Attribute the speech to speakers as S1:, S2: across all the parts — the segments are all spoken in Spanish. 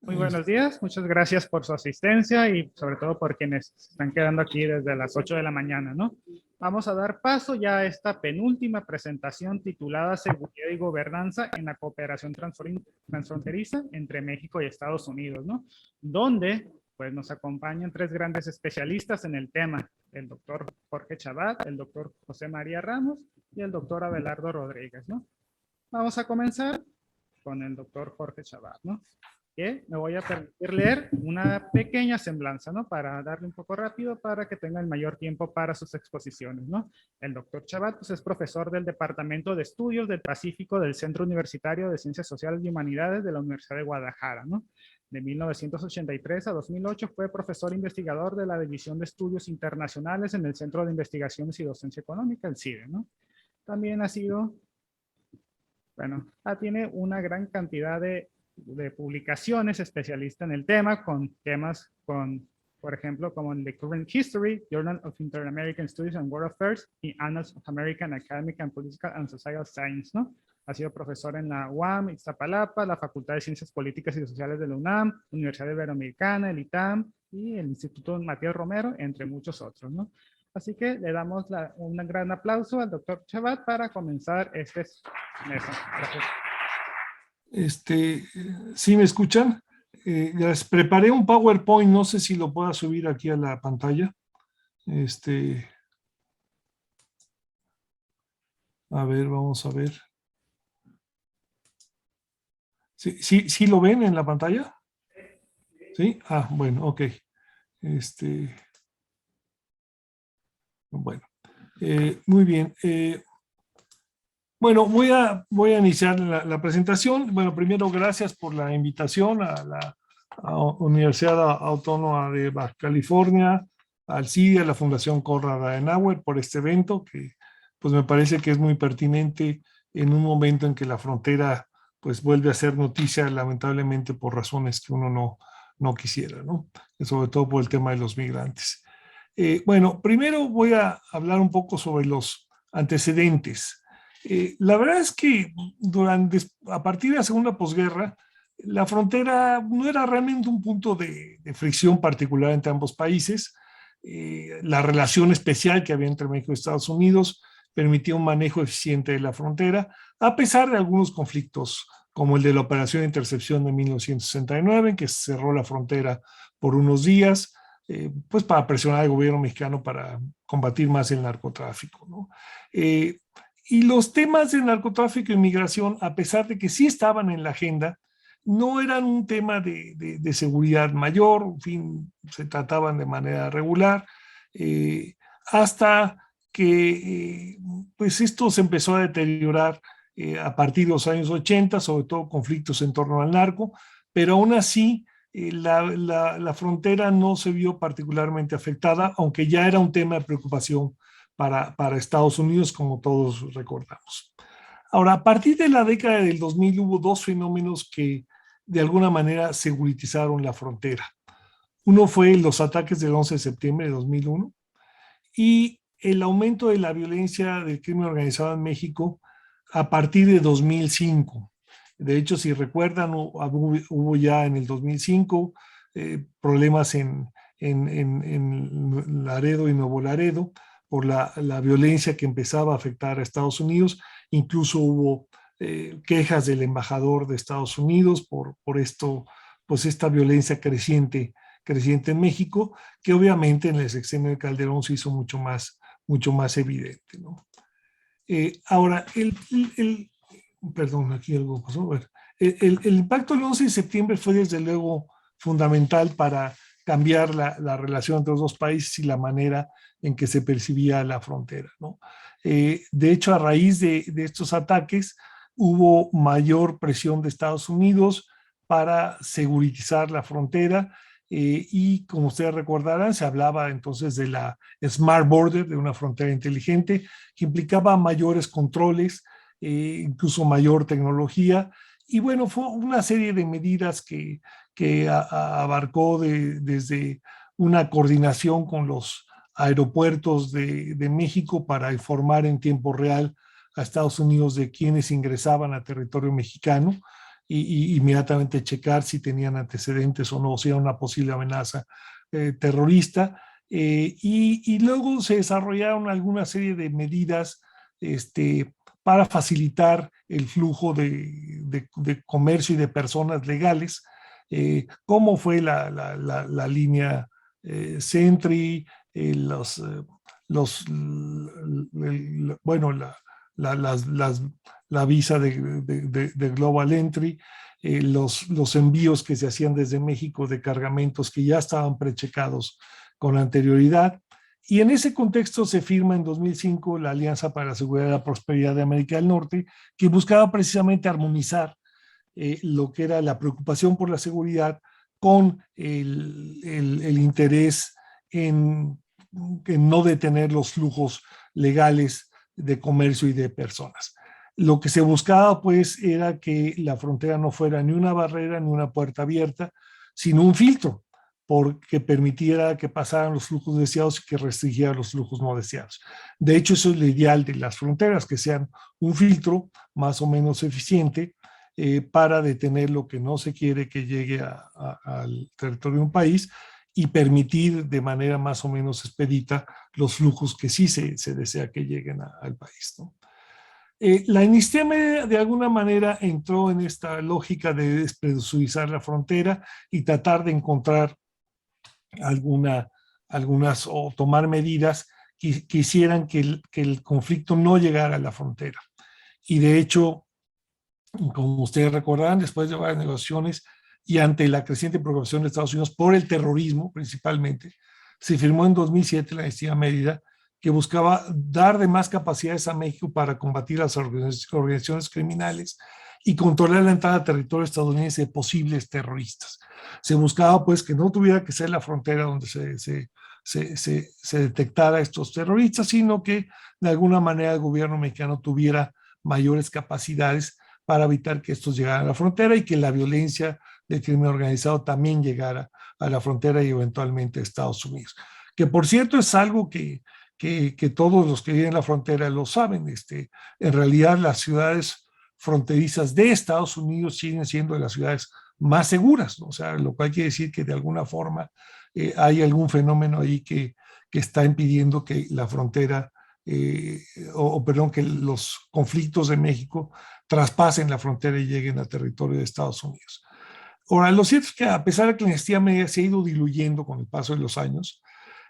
S1: Muy buenos días, muchas gracias por su asistencia y sobre todo por quienes se están quedando aquí desde las 8 de la mañana, ¿no? Vamos a dar paso ya a esta penúltima presentación titulada Seguridad y Gobernanza en la Cooperación Transfronteriza entre México y Estados Unidos, ¿no? Donde pues nos acompañan tres grandes especialistas en el tema, el doctor Jorge Chabat, el doctor José María Ramos y el doctor Abelardo Rodríguez, ¿no? Vamos a comenzar con el doctor Jorge Chabat, ¿no? Que me voy a permitir leer una pequeña semblanza, ¿no? Para darle un poco rápido para que tenga el mayor tiempo para sus exposiciones, ¿no? El doctor Chabat pues, es profesor del Departamento de Estudios del Pacífico del Centro Universitario de Ciencias Sociales y Humanidades de la Universidad de Guadalajara, ¿no? De 1983 a 2008 fue profesor investigador de la División de Estudios Internacionales en el Centro de Investigaciones y Docencia Económica, el CIDE, ¿no? También ha sido, bueno, tiene una gran cantidad de publicaciones especialista en el tema, con temas por ejemplo, como en The Current History, Journal of Inter-American Studies and World Affairs y Annals of American Academic and Political and Social Science, ¿no? Ha sido profesor en la UAM, Iztapalapa, la Facultad de Ciencias Políticas y Sociales de la UNAM, Universidad Iberoamericana, el ITAM y el Instituto Matías Romero, entre muchos otros, ¿no? Así que le damos un gran aplauso al doctor Chabat para comenzar este mes. Gracias.
S2: ¿Sí me escuchan? Les preparé un PowerPoint, no sé si lo pueda subir aquí a la pantalla. A ver, vamos a ver. ¿Sí lo ven en la pantalla? ¿Sí? Ah, bueno, ok. Bueno, muy bien. Bueno, voy a iniciar la presentación. Bueno, primero, gracias por la invitación a la Universidad Autónoma de Baja California, al CIDE, a la Fundación Konrad Adenauer, por este evento que pues me parece que es muy pertinente en un momento en que la frontera pues vuelve a ser noticia, lamentablemente por razones que uno no quisiera, ¿no? Y sobre todo por el tema de los migrantes. Bueno, primero voy a hablar un poco sobre los antecedentes. La verdad es que a partir de la segunda posguerra, la frontera no era realmente un punto de fricción particular entre ambos países. La relación especial que había entre México y Estados Unidos permitía un manejo eficiente de la frontera, a pesar de algunos conflictos, como el de la Operación de Intercepción de 1969, en que se cerró la frontera por unos días, pues para presionar al gobierno mexicano para combatir más el narcotráfico, ¿no? Y los temas de narcotráfico y migración, a pesar de que sí estaban en la agenda, no eran un tema de seguridad mayor, en fin, se trataban de manera regular, hasta que pues esto se empezó a deteriorar a partir de los años 80, sobre todo conflictos en torno al narco, pero aún así la frontera no se vio particularmente afectada, aunque ya era un tema de preocupación para Estados Unidos, como todos recordamos. Ahora, a partir de la década del 2000 hubo dos fenómenos que de alguna manera seguritizaron la frontera. Uno fue los ataques del 11 de septiembre de 2001 y el aumento de la violencia del crimen organizado en México a partir de 2005. De hecho, si recuerdan, hubo ya en el 2005 problemas en Laredo y Nuevo Laredo por la violencia que empezaba a afectar a Estados Unidos. Incluso hubo quejas del embajador de Estados Unidos por esto, pues esta violencia creciente en México, que obviamente en el sexenio de Calderón se hizo mucho más evidente, ¿no? Ahora, perdón, aquí algo pasó. A ver, el impacto del 11 de septiembre fue desde luego fundamental para cambiar la relación entre los dos países y la manera en que se percibía la frontera, ¿no? De hecho, a raíz de estos ataques hubo mayor presión de Estados Unidos para segurizar la frontera y como ustedes recordarán, se hablaba entonces de la Smart Border, de una frontera inteligente que implicaba mayores controles, incluso mayor tecnología, y bueno, fue una serie de medidas que abarcó desde una coordinación con los aeropuertos de México para informar en tiempo real a Estados Unidos de quienes ingresaban a territorio mexicano, inmediatamente checar si tenían antecedentes o no, si era una posible amenaza terrorista. Y luego se desarrollaron alguna serie de medidas para facilitar el flujo de comercio y de personas legales, como fue la línea Sentry, bueno, la visa de Global Entry, los envíos que se hacían desde México de cargamentos que ya estaban prechecados con anterioridad. Y en ese contexto se firma en 2005 la Alianza para la Seguridad y la Prosperidad de América del Norte, que buscaba precisamente armonizar lo que era la preocupación por la seguridad con el interés en no detener los flujos legales de comercio y de personas. Lo que se buscaba, pues, era que la frontera no fuera ni una barrera ni una puerta abierta, sino un filtro, porque permitiera que pasaran los flujos deseados y que restringiera los flujos no deseados. De hecho, eso es lo ideal de las fronteras, que sean un filtro más o menos eficiente para detener lo que no se quiere que llegue al territorio de un país y permitir de manera más o menos expedita los flujos que sí se desea que lleguen al país, ¿no? La amnistía media de alguna manera entró en esta lógica de despresurizar la frontera y tratar de encontrar algunas o tomar medidas que hicieran que el conflicto no llegara a la frontera. Y de hecho, como ustedes recordarán, después de varias negociaciones y ante la creciente preocupación de Estados Unidos por el terrorismo principalmente, se firmó en 2007 la amnistía medida que buscaba dar de más capacidades a México para combatir las organizaciones criminales y controlar la entrada a territorio estadounidense de posibles terroristas. Se buscaba, pues, que no tuviera que ser la frontera donde se detectara a estos terroristas, sino que de alguna manera el gobierno mexicano tuviera mayores capacidades para evitar que estos llegaran a la frontera y que la violencia del crimen organizado también llegara a la frontera y eventualmente a Estados Unidos. Que por cierto es algo que todos los que viven en la frontera lo saben. En realidad las ciudades fronterizas de Estados Unidos siguen siendo las ciudades más seguras, ¿no? O sea, lo cual quiere decir que de alguna forma hay algún fenómeno ahí que está impidiendo que la frontera, perdón, que los conflictos de México traspasen la frontera y lleguen al territorio de Estados Unidos. Ahora, lo cierto es que a pesar de que la amnistía media se ha ido diluyendo con el paso de los años,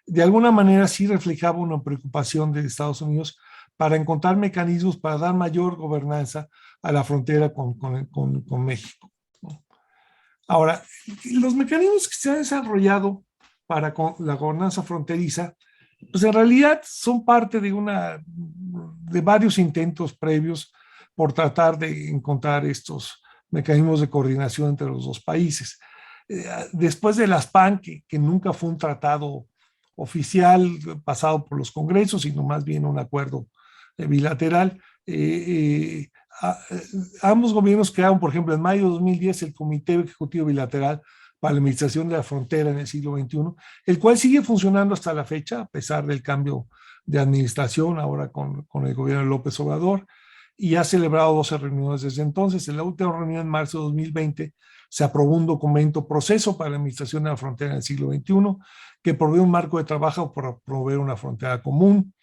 S2: de alguna manera sí reflejaba una preocupación de Estados Unidos para encontrar mecanismos para dar mayor gobernanza a la frontera con México. Ahora, los mecanismos que se han desarrollado para la gobernanza fronteriza, pues en realidad son parte de varios intentos previos por tratar de encontrar estos mecanismos de coordinación entre los dos países. Después de las PAN, que nunca fue un tratado oficial pasado por los congresos, sino más bien un acuerdo bilateral, ambos gobiernos crearon, por ejemplo, en mayo de 2010 el Comité Ejecutivo Bilateral para la Administración de la Frontera en el siglo XXI, el cual sigue funcionando hasta la fecha, a pesar del cambio de administración ahora con el gobierno de López Obrador, y ha celebrado 12 reuniones desde entonces. En la última reunión en marzo de 2020 se aprobó un documento Proceso para la Administración de la Frontera en el siglo XXI, que provee un marco de trabajo para promover una frontera común.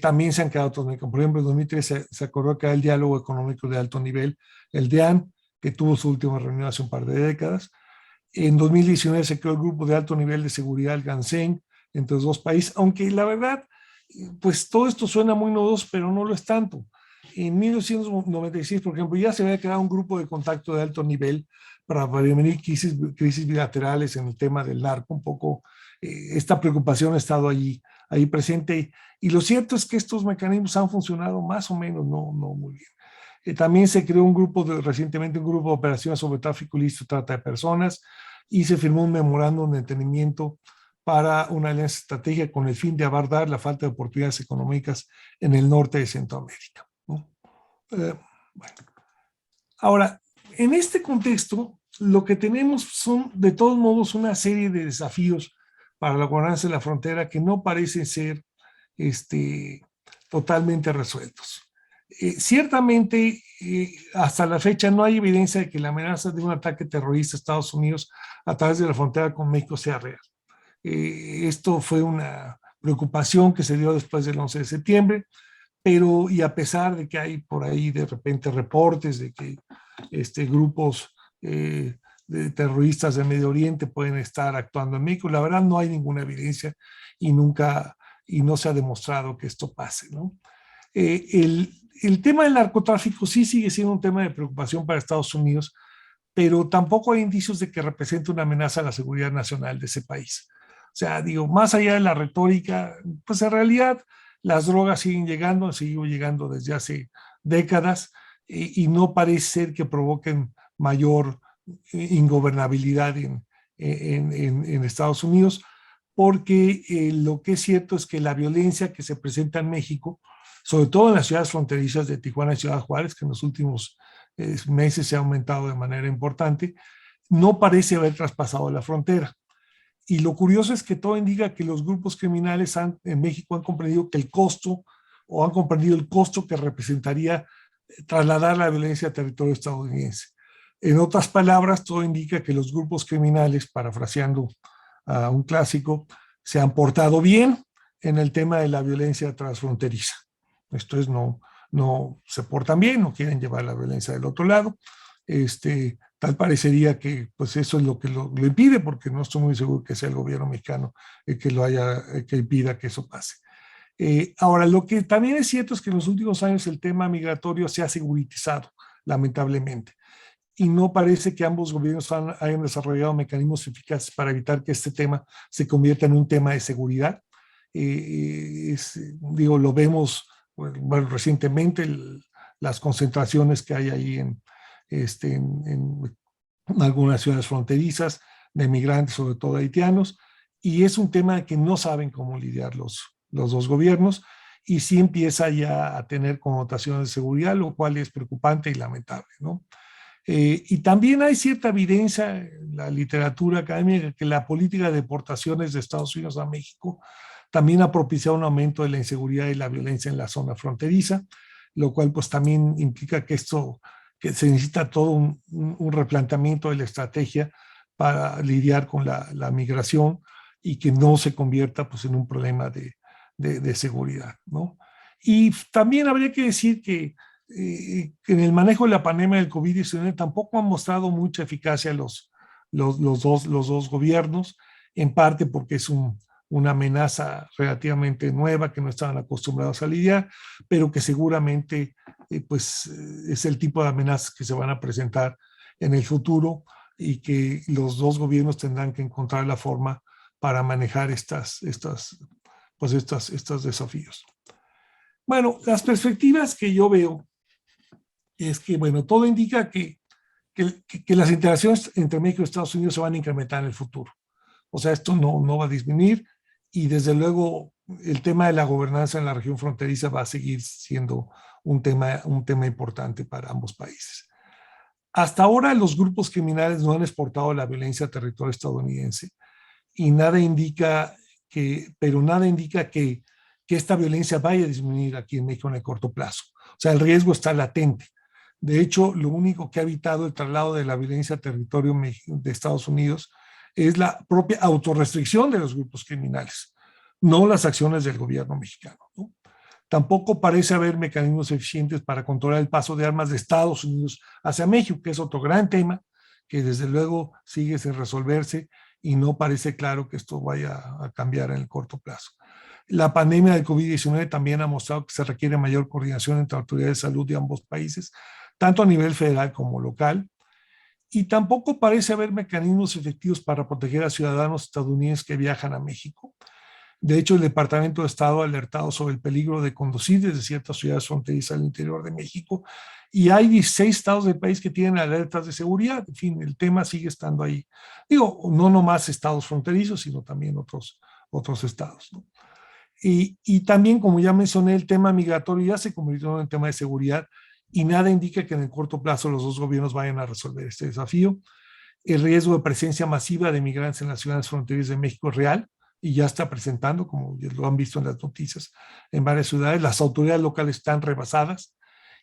S2: También se han creado otros mecanismos. Por ejemplo, en 2013 se acordó crear el Diálogo Económico de Alto Nivel, el DEAN, que tuvo su última reunión hace un par de décadas. En 2019 se creó el Grupo de Alto Nivel de Seguridad, el GANSEN, entre los dos países, aunque la verdad, pues todo esto suena muy novedoso, pero no lo es tanto. En 1996, por ejemplo, ya se había creado un grupo de contacto de alto nivel para prevenir crisis bilaterales en el tema del narco. Un poco esta preocupación ha estado ahí presente. Y lo cierto es que estos mecanismos han funcionado más o menos, no muy bien. También se creó recientemente un grupo de operaciones sobre tráfico ilícito y trata de personas, y se firmó un memorándum de entendimiento para una alianza estratégica con el fin de abordar la falta de oportunidades económicas en el norte de Centroamérica, ¿no? Bueno. Ahora, en este contexto, lo que tenemos son, de todos modos, una serie de desafíos para la gobernanza de la frontera que no parecen ser totalmente resueltos. Ciertamente, hasta la fecha no hay evidencia de que la amenaza de un ataque terrorista a Estados Unidos a través de la frontera con México sea real. Esto fue una preocupación que se dio después del 11 de septiembre, pero y a pesar de que hay por ahí de repente reportes de que grupos de terroristas de Medio Oriente pueden estar actuando en México, la verdad no hay ninguna evidencia y no se ha demostrado que esto pase, ¿no? El tema del narcotráfico sí sigue siendo un tema de preocupación para Estados Unidos, pero tampoco hay indicios de que represente una amenaza a la seguridad nacional de ese país. O sea, digo, más allá de la retórica, pues en realidad las drogas siguen llegando, han seguido llegando desde hace décadas y no parece ser que provoquen mayor ingobernabilidad en Estados Unidos, porque lo que es cierto es que la violencia que se presenta en México, sobre todo en las ciudades fronterizas de Tijuana y Ciudad Juárez, que en los últimos meses se ha aumentado de manera importante, no parece haber traspasado la frontera. Y lo curioso es que todo indica que los grupos criminales en México han comprendido que el costo, o han comprendido el costo que representaría trasladar la violencia a territorio estadounidense. En otras palabras, todo indica que los grupos criminales, parafraseando a un clásico, se han portado bien en el tema de la violencia transfronteriza. Esto es, no se portan bien, no quieren llevar la violencia del otro lado. Tal parecería que pues eso es lo que lo impide, porque no estoy muy seguro que sea el gobierno mexicano que impida que eso pase. Ahora, lo que también es cierto es que en los últimos años el tema migratorio se ha seguritizado, lamentablemente, y no parece que ambos gobiernos hayan desarrollado mecanismos eficaces para evitar que este tema se convierta en un tema de seguridad. Lo vemos bueno, recientemente, las concentraciones que hay ahí en algunas ciudades fronterizas de migrantes, sobre todo haitianos, y es un tema que no saben cómo lidiar los dos gobiernos, y sí empieza ya a tener connotaciones de seguridad, lo cual es preocupante y lamentable, ¿no? Y también hay cierta evidencia en la literatura académica que la política de deportaciones de Estados Unidos a México también ha propiciado un aumento de la inseguridad y la violencia en la zona fronteriza, lo cual pues también implica que se necesita todo un replanteamiento de la estrategia para lidiar con la migración y que no se convierta pues en un problema de seguridad, ¿no? Y también habría que decir que en el manejo de la pandemia del COVID-19 tampoco han mostrado mucha eficacia los dos gobiernos, en parte porque es una amenaza relativamente nueva que no estaban acostumbrados a lidiar, pero que seguramente es el tipo de amenazas que se van a presentar en el futuro y que los dos gobiernos tendrán que encontrar la forma para manejar estos desafíos. Bueno, las perspectivas que yo veo es que, bueno, todo indica que las interacciones entre México y Estados Unidos se van a incrementar en el futuro. O sea, esto no va a disminuir y desde luego el tema de la gobernanza en la región fronteriza va a seguir siendo un tema importante para ambos países. Hasta ahora los grupos criminales no han exportado la violencia a territorio estadounidense y nada indica que esta violencia vaya a disminuir aquí en México en el corto plazo. O sea, el riesgo está latente. De hecho, lo único que ha evitado el traslado de la violencia a territorio de Estados Unidos es la propia autorrestricción de los grupos criminales, no las acciones del gobierno mexicano, ¿no? Tampoco parece haber mecanismos eficientes para controlar el paso de armas de Estados Unidos hacia México, que es otro gran tema que desde luego sigue sin resolverse y no parece claro que esto vaya a cambiar en el corto plazo. La pandemia del COVID-19 también ha mostrado que se requiere mayor coordinación entre autoridades de salud de ambos países, tanto a nivel federal como local, y tampoco parece haber mecanismos efectivos para proteger a ciudadanos estadounidenses que viajan a México. De hecho, el Departamento de Estado ha alertado sobre el peligro de conducir desde ciertas ciudades fronterizas al interior de México y hay 16 estados del país que tienen alertas de seguridad. En fin, el tema sigue estando ahí. Digo, no nomás estados fronterizos, sino también otros estados, ¿no? Y también, como ya mencioné, el tema migratorio ya se convirtió en un tema de seguridad y nada indica que en el corto plazo los dos gobiernos vayan a resolver este desafío. El riesgo de presencia masiva de migrantes en las ciudades fronterizas de México es real y ya está presentando, como lo han visto en las noticias, en varias ciudades. Las autoridades locales están rebasadas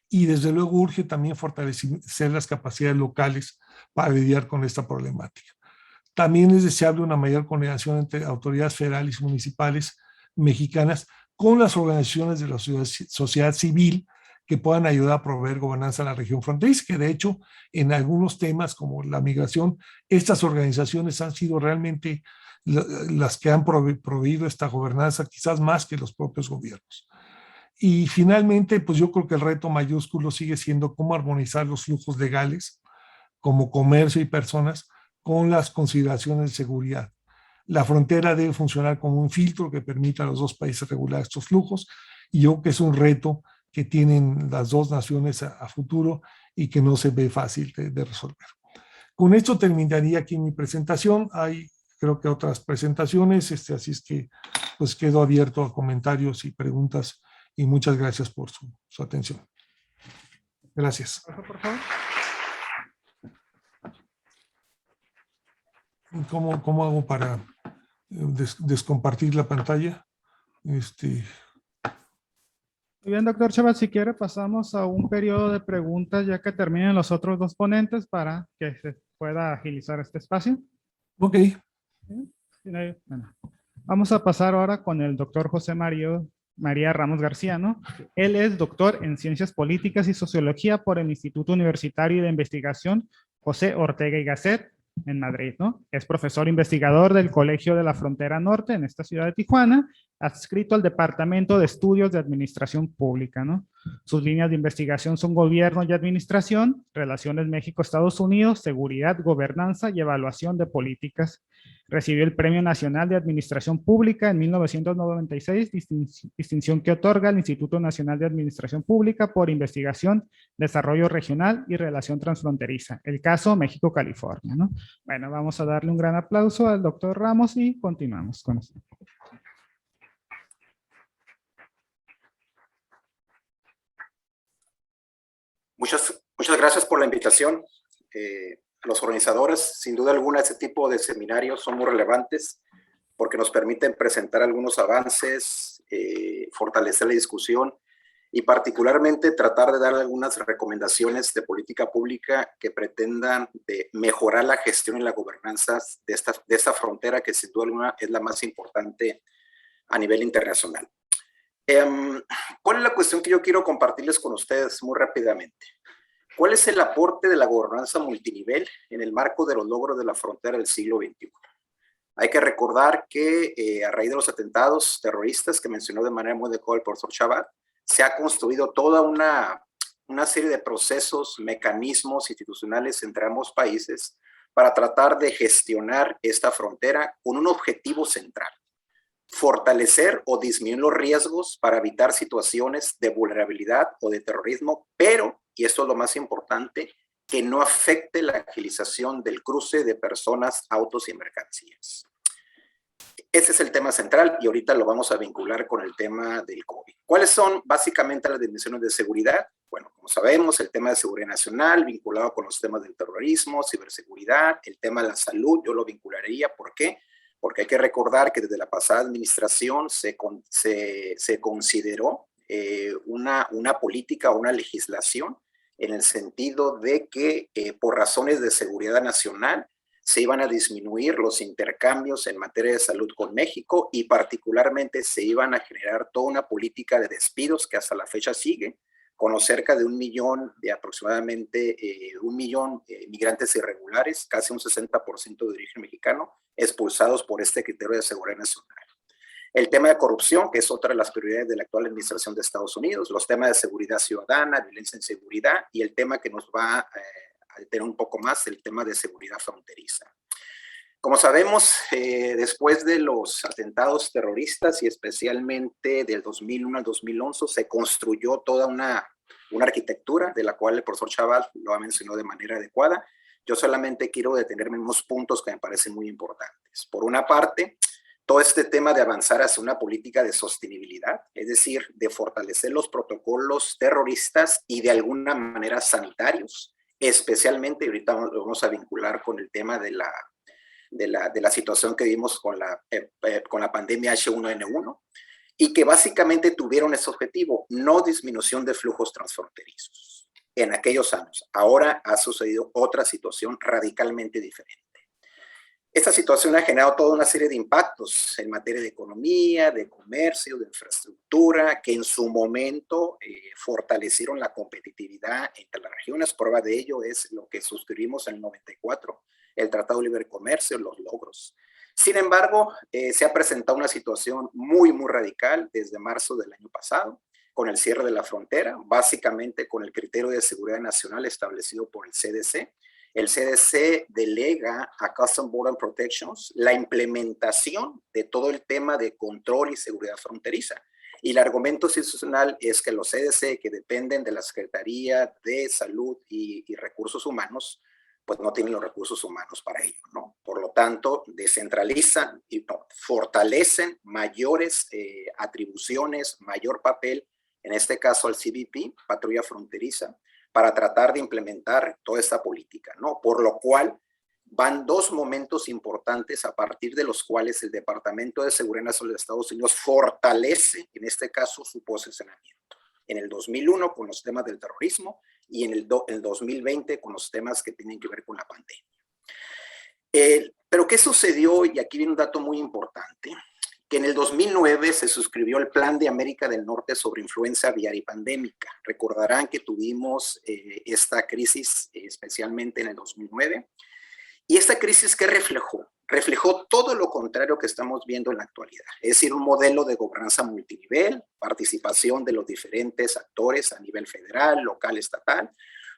S2: y desde luego urge también fortalecer las capacidades locales para lidiar con esta problemática. También es deseable una mayor coordinación entre autoridades federales y municipales mexicanas con las organizaciones de la sociedad civil que puedan ayudar a proveer gobernanza a la región fronteriza, que de hecho en algunos temas como la migración, estas organizaciones han sido realmente las que han proveído esta gobernanza, quizás más que los propios gobiernos. Y finalmente, pues yo creo que el reto mayúsculo sigue siendo cómo armonizar los flujos legales como comercio y personas con las consideraciones de seguridad. La frontera debe funcionar como un filtro que permita a los dos países regular estos flujos, y yo creo que es un reto que tienen las dos naciones a futuro y que no se ve fácil de resolver. Con esto terminaría aquí mi presentación. Hay, creo que otras presentaciones, así es que pues quedo abierto a comentarios y preguntas, y muchas gracias por su atención. Gracias.
S1: Por favor.
S2: ¿Cómo hago para descompartir la pantalla?
S1: Muy bien, doctor Chávez, si quiere pasamos a un periodo de preguntas ya que terminen los otros dos ponentes para que se pueda agilizar este espacio.
S2: Ok.
S1: Bueno, vamos a pasar ahora con el doctor José María Ramos García, ¿no? Él es doctor en Ciencias Políticas y Sociología por el Instituto Universitario de Investigación José Ortega y Gasset en Madrid, ¿no? Es profesor investigador del Colegio de la Frontera Norte en esta ciudad de Tijuana, adscrito al Departamento de Estudios de Administración Pública, ¿no? Sus líneas de investigación son gobierno y administración, relaciones México-Estados Unidos, seguridad, gobernanza y evaluación de políticas. Recibió el Premio Nacional de Administración Pública en 1996, distinción que otorga el Instituto Nacional de Administración Pública por investigación, desarrollo regional y relación transfronteriza. El caso México-California, ¿no? Bueno, vamos a darle un gran aplauso al doctor Ramos y continuamos con esto.
S3: Muchas gracias por la invitación. A los organizadores, sin duda alguna, este tipo de seminarios son muy relevantes porque nos permiten presentar algunos avances, fortalecer la discusión y particularmente tratar de dar algunas recomendaciones de política pública que pretendan mejorar la gestión y la gobernanza de esta frontera que sin duda alguna es la más importante a nivel internacional. ¿Cuál es la cuestión que yo quiero compartirles con ustedes muy rápidamente? ¿Cuál es el aporte de la gobernanza multinivel en el marco de los logros de la frontera del siglo XXI? Hay que recordar que a raíz de los atentados terroristas que mencionó de manera muy adecuada el profesor Chabat, se ha construido toda una serie de procesos, mecanismos institucionales entre ambos países para tratar de gestionar esta frontera con un objetivo central: fortalecer o disminuir los riesgos para evitar situaciones de vulnerabilidad o de terrorismo, pero, y esto es lo más importante, que no afecte la agilización del cruce de personas, autos y mercancías. Ese es el tema central y ahorita lo vamos a vincular con el tema del COVID. ¿Cuáles son básicamente las dimensiones de seguridad? Bueno, como sabemos, el tema de seguridad nacional vinculado con los temas del terrorismo, ciberseguridad, el tema de la salud, yo lo vincularía. ¿Por qué? Porque hay que recordar que desde la pasada administración se consideró una política o una legislación en el sentido de que por razones de seguridad nacional se iban a disminuir los intercambios en materia de salud con México y particularmente se iban a generar toda una política de despidos que hasta la fecha sigue, con cerca de 1 millón, de aproximadamente 1 millón migrantes irregulares, casi un 60% de origen mexicano, expulsados por este criterio de seguridad nacional. El tema de corrupción, que es otra de las prioridades de la actual administración de Estados Unidos, los temas de seguridad ciudadana, violencia en seguridad y el tema que nos va a tener un poco más, el tema de seguridad fronteriza. Como sabemos, después de los atentados terroristas y especialmente del 2001 al 2011, se construyó toda una arquitectura de la cual el profesor Chabat lo ha mencionado de manera adecuada. Yo solamente quiero detenerme en unos puntos que me parecen muy importantes. Por una parte, todo este tema de avanzar hacia una política de sostenibilidad, es decir, de fortalecer los protocolos terroristas y de alguna manera sanitarios, especialmente, y ahorita lo vamos a vincular con el tema de la situación que vimos con la pandemia H1N1, y que básicamente tuvieron ese objetivo, no disminución de flujos transfronterizos en aquellos años. Ahora ha sucedido otra situación radicalmente diferente. Esta situación ha generado toda una serie de impactos en materia de economía, de comercio, de infraestructura, que en su momento fortalecieron la competitividad entre las regiones. Prueba de ello es lo que suscribimos en el 94, el Tratado de Libre Comercio, los logros. Sin embargo, se ha presentado una situación muy radical desde marzo del año pasado, con el cierre de la frontera, básicamente con el criterio de seguridad nacional establecido por el CDC. El CDC delega a Customs Border Protections la implementación de todo el tema de control y seguridad fronteriza. Y el argumento institucional es que los CDC, que dependen de la Secretaría de Salud y Recursos Humanos, pues no tienen los recursos humanos para ello, ¿no? Por lo tanto, descentralizan y fortalecen mayores atribuciones, mayor papel, en este caso al CBP, Patrulla Fronteriza, para tratar de implementar toda esta política, ¿no? Por lo cual van dos momentos importantes a partir de los cuales el Departamento de Seguridad Nacional de Estados Unidos fortalece, en este caso, su posicionamiento. En el 2001 con los temas del terrorismo y en el 2020 con los temas que tienen que ver con la pandemia. Pero ¿qué sucedió? Y aquí viene un dato muy importante, que en el 2009 se suscribió el Plan de América del Norte sobre influenza aviar y pandémica. Recordarán que tuvimos esta crisis especialmente en el 2009. ¿Y esta crisis qué reflejó? Reflejó todo lo contrario que estamos viendo en la actualidad. Es decir, un modelo de gobernanza multinivel, participación de los diferentes actores a nivel federal, local, estatal,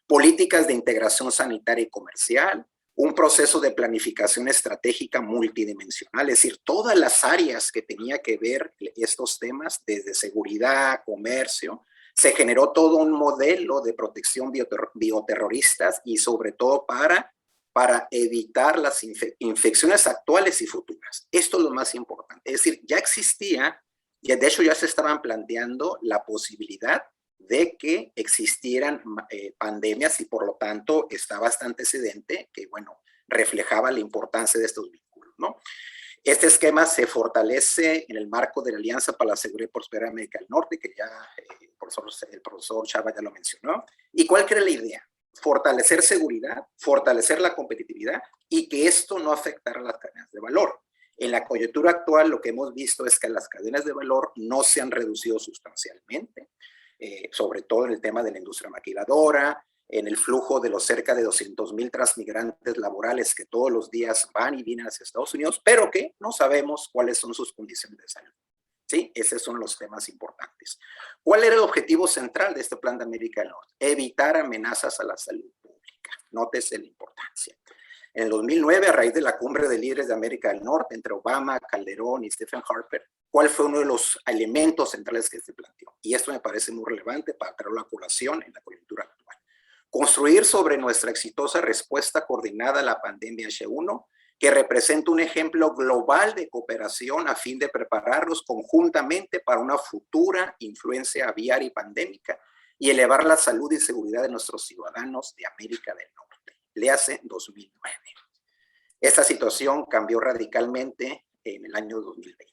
S3: políticas de integración sanitaria y comercial, un proceso de planificación estratégica multidimensional, es decir, todas las áreas que tenía que ver estos temas, desde seguridad, comercio, se generó todo un modelo de protección bioterroristas y sobre todo para evitar las infecciones actuales y futuras. Esto es lo más importante. Es decir, ya existía, y de hecho ya se estaban planteando la posibilidad de que existieran pandemias y por lo tanto estaba este antecedente que, bueno, reflejaba la importancia de estos vínculos, ¿no? Este esquema se fortalece en el marco de la Alianza para la Seguridad y Prosperidad de América del Norte, que ya el profesor Chava ya lo mencionó. ¿Y cuál era la idea? Fortalecer seguridad, fortalecer la competitividad y que esto no afectara a las cadenas de valor. En la coyuntura actual lo que hemos visto es que las cadenas de valor no se han reducido sustancialmente, sobre todo en el tema de la industria maquiladora, en el flujo de los cerca de 200,000 transmigrantes laborales que todos los días van y vienen hacia Estados Unidos, pero que no sabemos cuáles son sus condiciones de salud. ¿Sí? Esos son los temas importantes. ¿Cuál era el objetivo central de este Plan de América del Norte? Evitar amenazas a la salud pública. Nótese la importancia. En el 2009, a raíz de la cumbre de líderes de América del Norte, entre Obama, Calderón y Stephen Harper, ¿cuál fue uno de los elementos centrales que se planteó? Y esto me parece muy relevante para traer la colación en la coyuntura actual. Construir sobre nuestra exitosa respuesta coordinada a la pandemia H1, que representa un ejemplo global de cooperación a fin de prepararnos conjuntamente para una futura influencia aviar y pandémica y elevar la salud y seguridad de nuestros ciudadanos de América del Norte. Le hace 2009. Esta situación cambió radicalmente en el año 2020.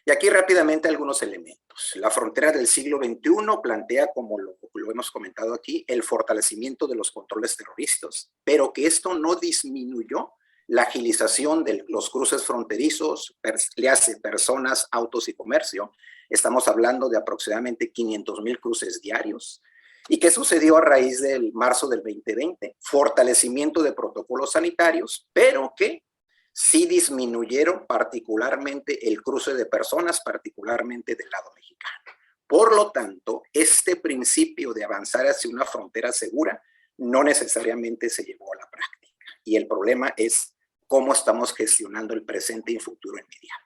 S3: Y aquí rápidamente algunos elementos. La frontera del siglo XXI plantea, como lo hemos comentado aquí, el fortalecimiento de los controles terroristas, pero que esto no disminuyó la agilización de los cruces fronterizos, le hace personas, autos y comercio. Estamos hablando de aproximadamente 500,000 cruces diarios. ¿Y qué sucedió a raíz del marzo del 2020? Fortalecimiento de protocolos sanitarios, pero que sí disminuyeron particularmente el cruce de personas, particularmente del lado mexicano. Por lo tanto, este principio de avanzar hacia una frontera segura no necesariamente se llevó a la práctica. Y el problema es cómo estamos gestionando el presente y futuro inmediato.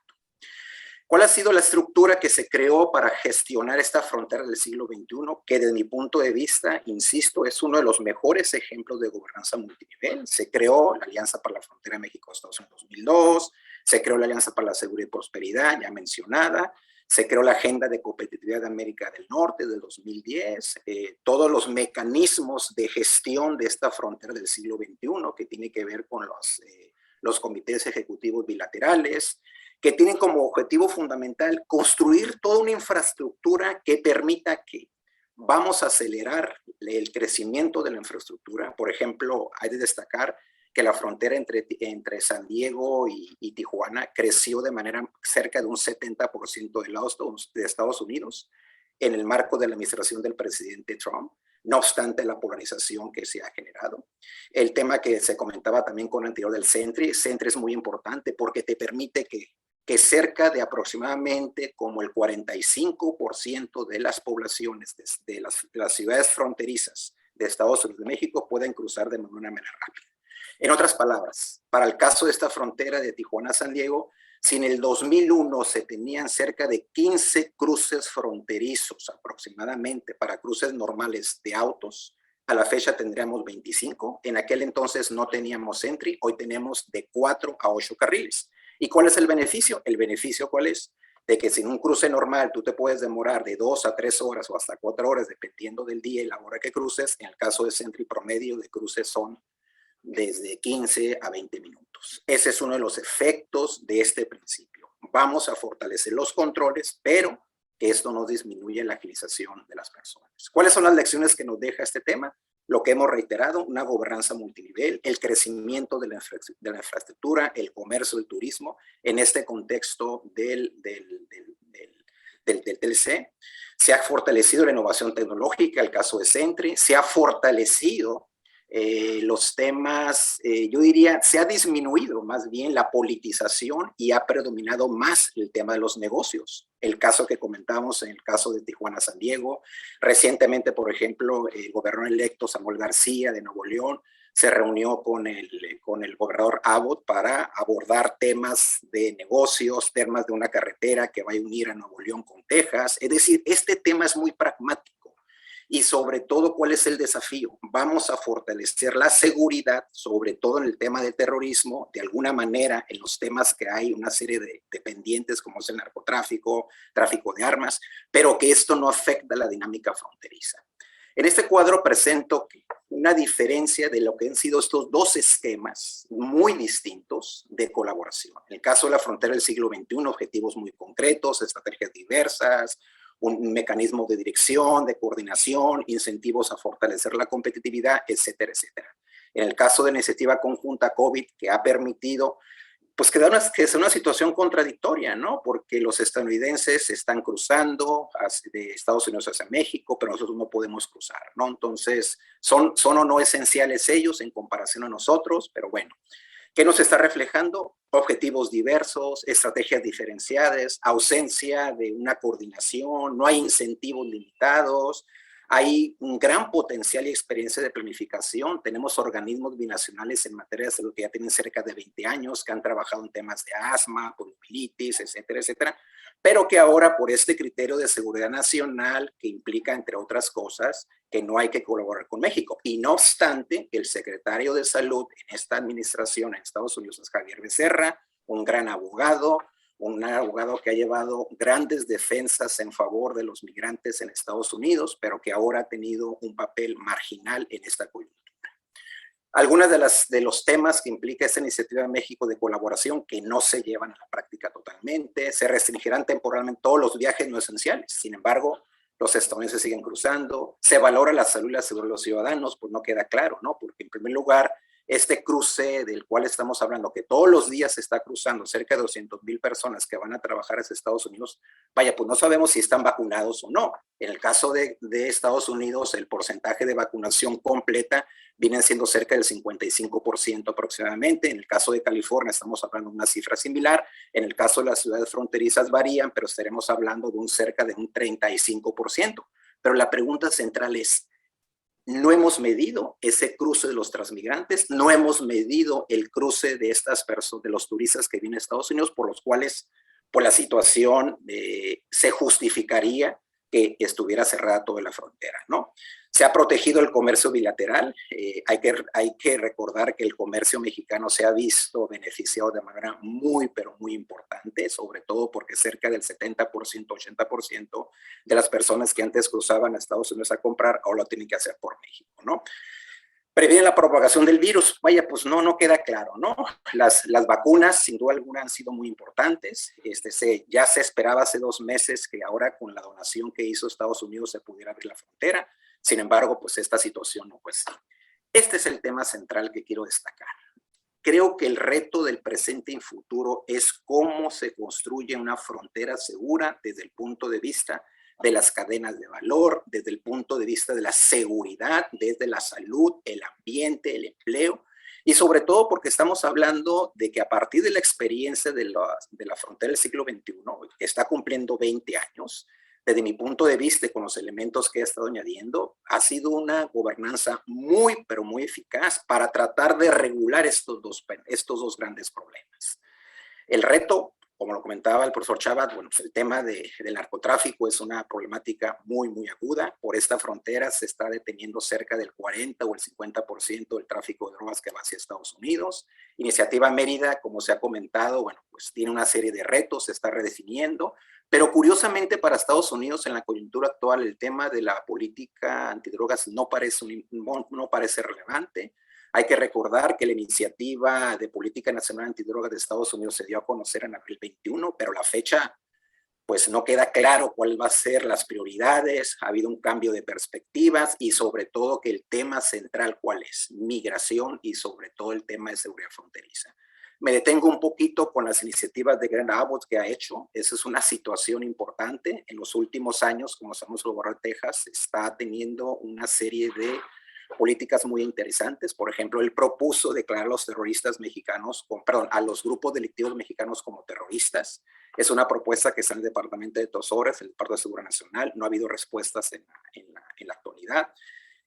S3: ¿Cuál ha sido la estructura que se creó para gestionar esta frontera del siglo XXI? Que desde mi punto de vista, insisto, es uno de los mejores ejemplos de gobernanza multinivel. Se creó la Alianza para la Frontera México-Estados Unidos en 2002, se creó la Alianza para la Seguridad y Prosperidad, ya mencionada, se creó la Agenda de Competitividad de América del Norte del 2010, todos los mecanismos de gestión de esta frontera del siglo XXI que tiene que ver con los comités ejecutivos bilaterales, que tienen como objetivo fundamental construir toda una infraestructura que permita que vamos a acelerar el crecimiento de la infraestructura. Por ejemplo, hay de destacar que la frontera entre San Diego y Tijuana creció de manera cerca de un 70% del lado de Estados Unidos en el marco de la administración del presidente Trump, no obstante la polarización que se ha generado. El tema que se comentaba también con anterior del Sentry es muy importante porque te permite que cerca de aproximadamente como el 45% de las poblaciones de las ciudades fronterizas de Estados Unidos y México pueden cruzar de una manera rápida. En otras palabras, para el caso de esta frontera de Tijuana-San Diego, si en el 2001 se tenían cerca de 15 cruces fronterizos aproximadamente para cruces normales de autos, a la fecha tendríamos 25. En aquel entonces no teníamos Sentry, hoy tenemos de 4 a 8 carriles. ¿Y cuál es el beneficio? El beneficio, ¿cuál es? De que sin un cruce normal tú te puedes demorar de 2 a 3 horas o hasta 4 horas, dependiendo del día y la hora que cruces. En el caso de Sentry, promedio de cruces son desde 15 a 20 minutos. Ese es uno de los efectos de este principio. Vamos a fortalecer los controles, pero que esto no disminuye la agilización de las personas. ¿Cuáles son las lecciones que nos deja este tema? Lo que hemos reiterado, una gobernanza multinivel, el crecimiento de la infraestructura, el comercio, el turismo, en este contexto del TLC. Se ha fortalecido la innovación tecnológica, el caso de Sentry, se ha fortalecido los temas, yo diría, se ha disminuido más bien la politización y ha predominado más el tema de los negocios. El caso que comentamos en el caso de Tijuana-San Diego, recientemente, por ejemplo, el gobernador electo Samuel García de Nuevo León se reunió con el gobernador Abbott para abordar temas de negocios, temas de una carretera que va a unir a Nuevo León con Texas. Es decir, este tema es muy pragmático. Y sobre todo, ¿cuál es el desafío? Vamos a fortalecer la seguridad, sobre todo en el tema de terrorismo, de alguna manera en los temas que hay una serie de pendientes como es el narcotráfico, tráfico de armas, pero que esto no afecta la dinámica fronteriza. En este cuadro presento una diferencia de lo que han sido estos dos esquemas muy distintos de colaboración. En el caso de la frontera del siglo XXI, objetivos muy concretos, estrategias diversas, un mecanismo de dirección, de coordinación, incentivos a fortalecer la competitividad, etcétera, etcétera. En el caso de la iniciativa conjunta COVID, que ha permitido, pues que es una situación contradictoria, ¿no? Porque los estadounidenses están cruzando de Estados Unidos hacia México, pero nosotros no podemos cruzar, ¿no? Entonces, son o no esenciales ellos en comparación a nosotros, pero bueno. ¿Qué nos está reflejando? Objetivos diversos, estrategias diferenciadas, ausencia de una coordinación, no hay incentivos limitados, hay un gran potencial y experiencia de planificación. Tenemos organismos binacionales en materia de salud que ya tienen cerca de 20 años, que han trabajado en temas de asma, poliomielitis, etcétera, etcétera, pero que ahora por este criterio de seguridad nacional, que implica, entre otras cosas, que no hay que colaborar con México. Y no obstante, el secretario de Salud en esta administración en Estados Unidos es Javier Becerra, un gran abogado, un abogado que ha llevado grandes defensas en favor de los migrantes en Estados Unidos, pero que ahora ha tenido un papel marginal en esta coyuntura. Algunas de los temas que implica esta iniciativa de México de colaboración que no se llevan a la práctica totalmente, se restringirán temporalmente todos los viajes no esenciales. Sin embargo, los estadounidenses siguen cruzando, se valora la salud y la seguridad de los ciudadanos, pues no queda claro, ¿no? Porque en primer lugar, este cruce del cual estamos hablando, que todos los días se está cruzando cerca de 200,000 personas que van a trabajar hacia Estados Unidos, vaya, pues no sabemos si están vacunados o no. En el caso de Estados Unidos, el porcentaje de vacunación completa viene siendo cerca del 55% aproximadamente. En el caso de California estamos hablando de una cifra similar. En el caso de las ciudades fronterizas varían, pero estaremos hablando de cerca de un 35%. Pero la pregunta central es, no hemos medido ese cruce de los transmigrantes, no hemos medido el cruce de estas personas, de los turistas que vienen a Estados Unidos, por los cuales, por la situación, se justificaría que estuviera cerrada toda la frontera, ¿no? Se ha protegido el comercio bilateral. Hay que recordar que el comercio mexicano se ha visto beneficiado de manera muy, pero muy importante, sobre todo porque cerca del 70%, 80% de las personas que antes cruzaban a Estados Unidos a comprar, ahora lo tienen que hacer por México, ¿no? previene la propagación del virus. Vaya, pues no queda claro, ¿no? Las vacunas, sin duda alguna, han sido muy importantes. Ya se esperaba hace 2 meses que ahora con la donación que hizo Estados Unidos se pudiera abrir la frontera. Sin embargo, pues esta situación no fue así. Este es el tema central que quiero destacar. Creo que el reto del presente y futuro es cómo se construye una frontera segura desde el punto de vista de las cadenas de valor, desde el punto de vista de la seguridad, desde la salud, el ambiente, el empleo, y sobre todo porque estamos hablando de que a partir de la experiencia de la frontera del siglo XXI, que está cumpliendo 20 años, desde mi punto de vista, con los elementos que he estado añadiendo, ha sido una gobernanza muy, pero muy eficaz para tratar de regular estos dos grandes problemas. El reto, como lo comentaba el profesor Chabat, bueno, pues el tema del narcotráfico es una problemática muy, muy aguda. Por esta frontera se está deteniendo cerca del 40 o el 50% del tráfico de drogas que va hacia Estados Unidos. Iniciativa Mérida, como se ha comentado, bueno, pues tiene una serie de retos, se está redefiniendo, pero curiosamente para Estados Unidos en la coyuntura actual el tema de la política antidrogas no parece relevante. Hay que recordar que la iniciativa de política nacional antidrogas de Estados Unidos se dio a conocer en abril 21, pero la fecha pues no queda claro cuál va a ser las prioridades, ha habido un cambio de perspectivas y sobre todo que el tema central cuál es, migración y sobre todo el tema de seguridad fronteriza. Me detengo un poquito con las iniciativas de Greg Abbott que ha hecho. Esa es una situación importante. En los últimos años, como sabemos, el gobierno de Texas está teniendo una serie de políticas muy interesantes. Por ejemplo, él propuso declarar a los terroristas mexicanos, a los grupos delictivos mexicanos como terroristas. Es una propuesta que está en el Departamento de Tesoro, en el Departamento de Seguridad Nacional. No ha habido respuestas en la actualidad.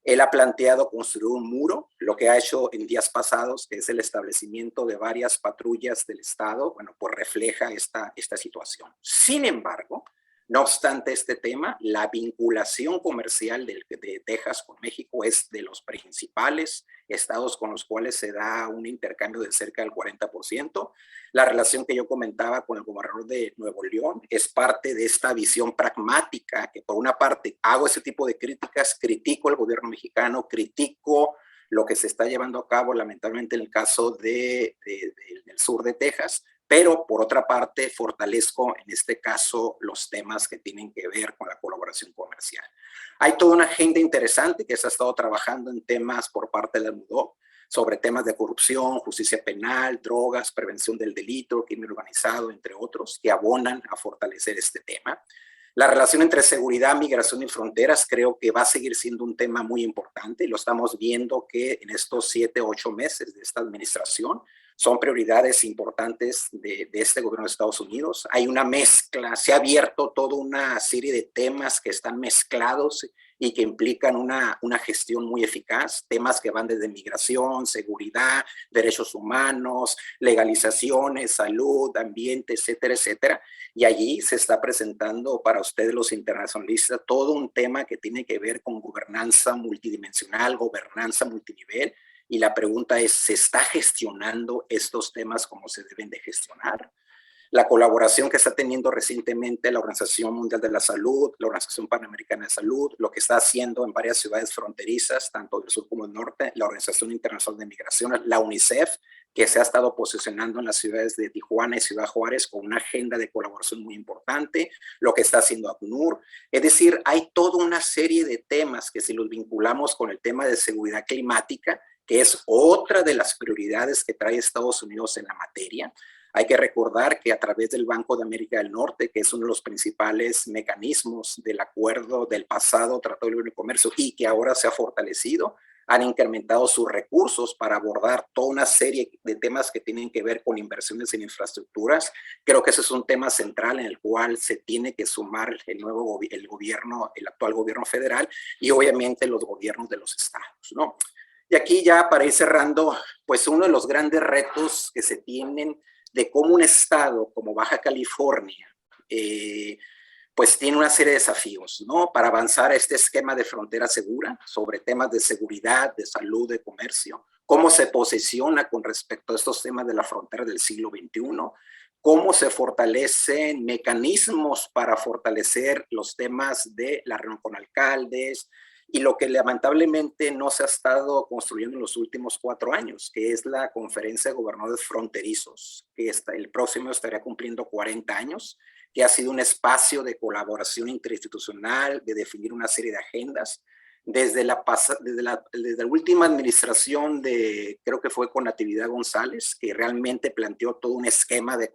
S3: Él ha planteado construir un muro, lo que ha hecho en días pasados, que es el establecimiento de varias patrullas del Estado, bueno, pues refleja esta situación. Sin embargo, no obstante este tema, la vinculación comercial de Texas con México es de los principales estados con los cuales se da un intercambio de cerca del 40%. La relación que yo comentaba con el gobernador de Nuevo León es parte de esta visión pragmática, que por una parte hago ese tipo de críticas, critico al gobierno mexicano, critico lo que se está llevando a cabo lamentablemente en el caso del sur de Texas, pero por otra parte fortalezco en este caso los temas que tienen que ver con la colaboración comercial. Hay toda una agenda interesante que se ha estado trabajando en temas por parte de la MUDO, sobre temas de corrupción, justicia penal, drogas, prevención del delito, crimen organizado, entre otros, que abonan a fortalecer este tema. La relación entre seguridad, migración y fronteras creo que va a seguir siendo un tema muy importante. Lo estamos viendo que en estos 7 u 8 meses de esta administración son prioridades importantes de este gobierno de Estados Unidos. Hay una mezcla, se ha abierto toda una serie de temas que están mezclados y que implican una gestión muy eficaz, temas que van desde migración, seguridad, derechos humanos, legalizaciones, salud, ambiente, etcétera, etcétera. Y allí se está presentando para ustedes los internacionalistas todo un tema que tiene que ver con gobernanza multidimensional, gobernanza multinivel. Y la pregunta es, ¿se está gestionando estos temas como se deben de gestionar? La colaboración que está teniendo recientemente la Organización Mundial de la Salud, la Organización Panamericana de Salud, lo que está haciendo en varias ciudades fronterizas, tanto del sur como del norte, la Organización Internacional de Migración, la UNICEF, que se ha estado posicionando en las ciudades de Tijuana y Ciudad Juárez con una agenda de colaboración muy importante, lo que está haciendo ACNUR. Es decir, hay toda una serie de temas que si los vinculamos con el tema de seguridad climática, que es otra de las prioridades que trae Estados Unidos en la materia. Hay que recordar que a través del Banco de América del Norte, que es uno de los principales mecanismos del acuerdo del pasado Tratado de Libre Comercio y que ahora se ha fortalecido, han incrementado sus recursos para abordar toda una serie de temas que tienen que ver con inversiones en infraestructuras. Creo que ese es un tema central en el cual se tiene que sumar el actual gobierno federal y obviamente los gobiernos de los estados, ¿no? Y aquí ya para ir cerrando, pues uno de los grandes retos que se tienen de cómo un estado como Baja California, pues tiene una serie de desafíos, ¿no? Para avanzar a este esquema de frontera segura sobre temas de seguridad, de salud, de comercio, cómo se posiciona con respecto a estos temas de la frontera del siglo XXI, cómo se fortalecen mecanismos para fortalecer los temas de la reunión con alcaldes, y lo que lamentablemente no se ha estado construyendo en los últimos 4 años, que es la Conferencia de Gobernadores Fronterizos, que el próximo estaría cumpliendo 40 años, que ha sido un espacio de colaboración interinstitucional, de definir una serie de agendas. Desde la última administración creo que fue con Natividad González, que realmente planteó todo un esquema de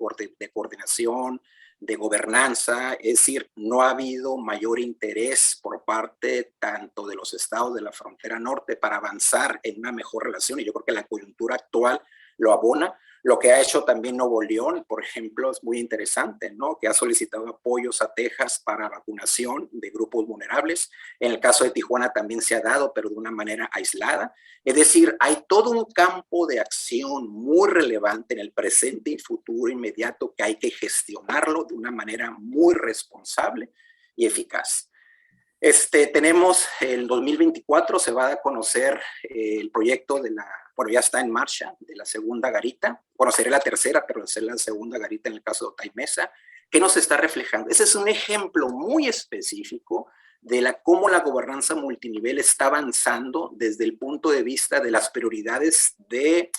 S3: coordinación, de gobernanza, es decir, no ha habido mayor interés por parte tanto de los estados de la frontera norte para avanzar en una mejor relación, y yo creo que la coyuntura actual lo abona. Lo que ha hecho también Nuevo León, por ejemplo, es muy interesante, ¿no? Que ha solicitado apoyos a Texas para vacunación de grupos vulnerables. En el caso de Tijuana también se ha dado, pero de una manera aislada. Es decir, hay todo un campo de acción muy relevante en el presente y futuro inmediato que hay que gestionarlo de una manera muy responsable y eficaz. Tenemos el 2024, se va a conocer el proyecto bueno, ya está en marcha, de la segunda garita. Bueno, sería la tercera, pero será la segunda garita en el caso de Otay Mesa. ¿Qué nos está reflejando? Ese es un ejemplo muy específico de cómo la gobernanza multinivel está avanzando desde el punto de vista de las prioridades de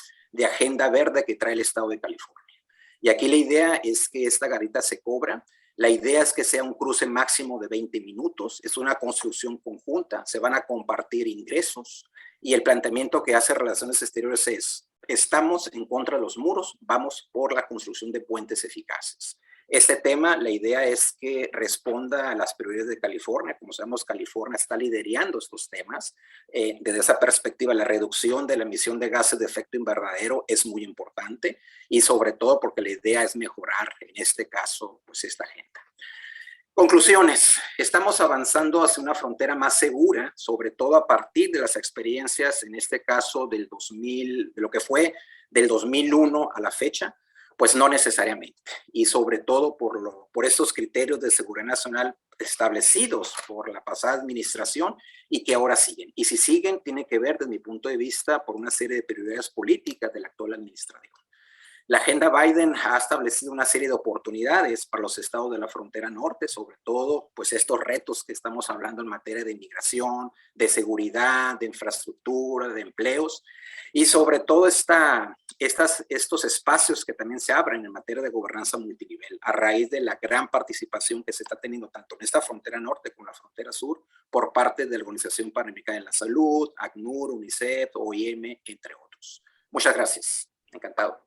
S3: agenda verde que trae el estado de California. Y aquí la idea es que esta garita se cobra. La idea es que sea un cruce máximo de 20 minutos, es una construcción conjunta, se van a compartir ingresos, y el planteamiento que hace Relaciones Exteriores es: estamos en contra de los muros, vamos por la construcción de puentes eficaces. Este tema, la idea es que responda a las prioridades de California. Como sabemos, California está liderando estos temas. Desde esa perspectiva, la reducción de la emisión de gases de efecto invernadero es muy importante, y sobre todo porque la idea es mejorar, en este caso, pues esta agenda. Conclusiones. Estamos avanzando hacia una frontera más segura, sobre todo a partir de las experiencias, en este caso de lo que fue del 2001 a la fecha. Pues no necesariamente, y sobre todo por estos criterios de seguridad nacional establecidos por la pasada administración y que ahora siguen. Y si siguen, tiene que ver, desde mi punto de vista, por una serie de prioridades políticas de la actual administración. La agenda Biden ha establecido una serie de oportunidades para los estados de la frontera norte, sobre todo pues estos retos que estamos hablando en materia de inmigración, de seguridad, de infraestructura, de empleos, y sobre todo estos espacios que también se abren en materia de gobernanza multinivel a raíz de la gran participación que se está teniendo tanto en esta frontera norte como en la frontera sur por parte de la Organización Panamericana de la Salud, ACNUR, UNICEF, OIM, entre otros. Muchas gracias. Encantado.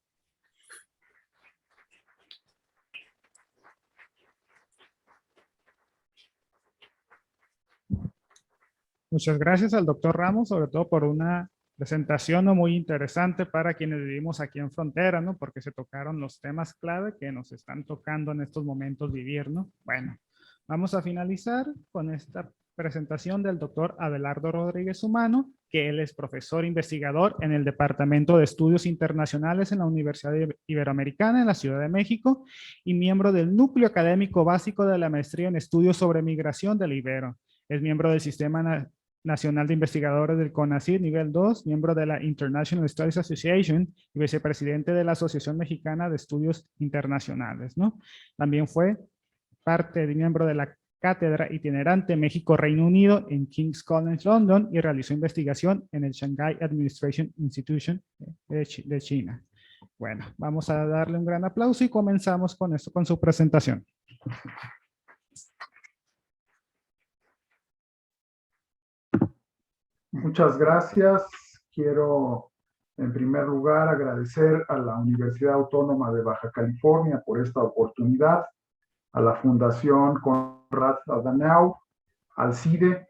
S1: Muchas gracias al doctor Ramos, sobre todo por una presentación muy interesante para quienes vivimos aquí en frontera, ¿no? Porque se tocaron los temas clave que nos están tocando en estos momentos vivir, ¿no? Bueno, vamos a finalizar con esta presentación del doctor Abelardo Rodríguez Humano, que él es profesor investigador en el Departamento de Estudios Internacionales en la Universidad Iberoamericana en la Ciudad de México y miembro del Núcleo Académico Básico de la Maestría en Estudios sobre Migración del Ibero. Es miembro del Sistema Nacional de Investigadores del CONACYT nivel 2, miembro de la International Studies Association y vicepresidente de la Asociación Mexicana de Estudios Internacionales, ¿no? También fue miembro de la Cátedra Itinerante México-Reino Unido en King's College London y realizó investigación en el Shanghai Administration Institution de China. Bueno, vamos a darle un gran aplauso y comenzamos con esto, con su presentación.
S4: Muchas gracias. Quiero, en primer lugar, agradecer a la Universidad Autónoma de Baja California por esta oportunidad, a la Fundación Konrad Adenauer, al CIDE,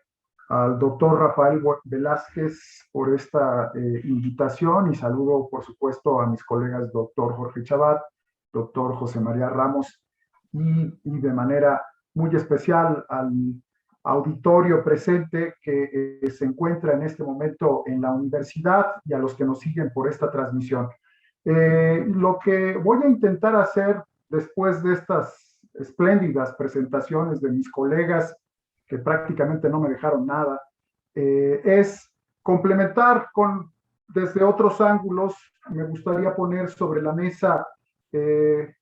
S4: al doctor Rafael Velázquez por esta invitación, y saludo, por supuesto, a mis colegas doctor Jorge Chabat, doctor José María Ramos, y de manera muy especial al auditorio presente que se encuentra en este momento en la universidad y a los que nos siguen por esta transmisión. Lo que voy a intentar hacer después de estas espléndidas presentaciones de mis colegas, que prácticamente no me dejaron nada, es complementar desde otros ángulos. Me gustaría poner sobre la mesa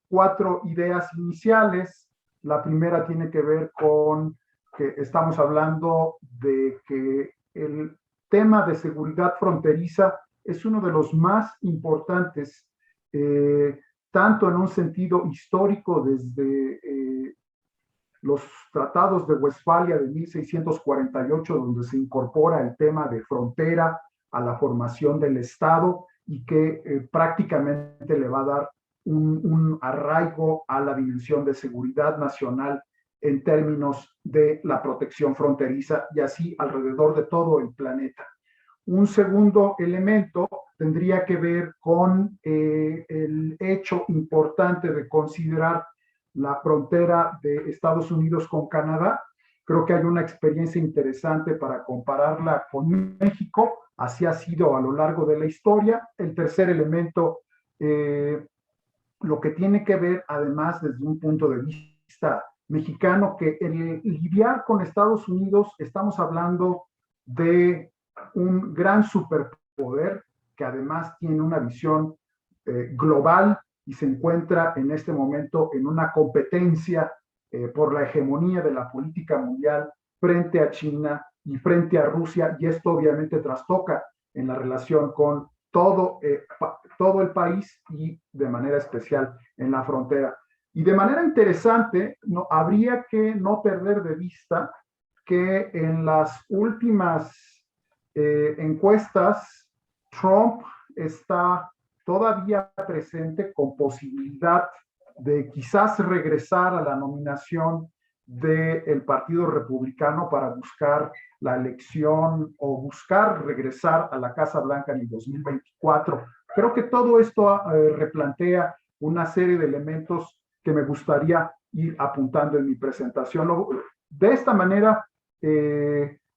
S4: 4 ideas iniciales. La primera tiene que ver con que estamos hablando de que el tema de seguridad fronteriza es uno de los más importantes, tanto en un sentido histórico desde los tratados de Westfalia de 1648, donde se incorpora el tema de frontera a la formación del Estado y que prácticamente le va a dar un arraigo a la dimensión de seguridad nacional en términos de la protección fronteriza y así alrededor de todo el planeta. Un segundo elemento tendría que ver con el hecho importante de considerar la frontera de Estados Unidos con Canadá. Creo que hay una experiencia interesante para compararla con México. Así ha sido a lo largo de la historia. El tercer elemento, lo que tiene que ver, además, desde un punto de vista mexicano, que el lidiar con Estados Unidos, estamos hablando de un gran superpoder que además tiene una visión global y se encuentra en este momento en una competencia por la hegemonía de la política mundial frente a China y frente a Rusia, y esto obviamente trastoca en la relación con todo el país y de manera especial en la frontera. Y de manera interesante, habría que no perder de vista que en las últimas encuestas, Trump está todavía presente con posibilidad de quizás regresar a la nominación del Partido Republicano para buscar la elección o buscar regresar a la Casa Blanca en el 2024. Creo que todo esto replantea una serie de elementos que me gustaría ir apuntando en mi presentación. De esta manera,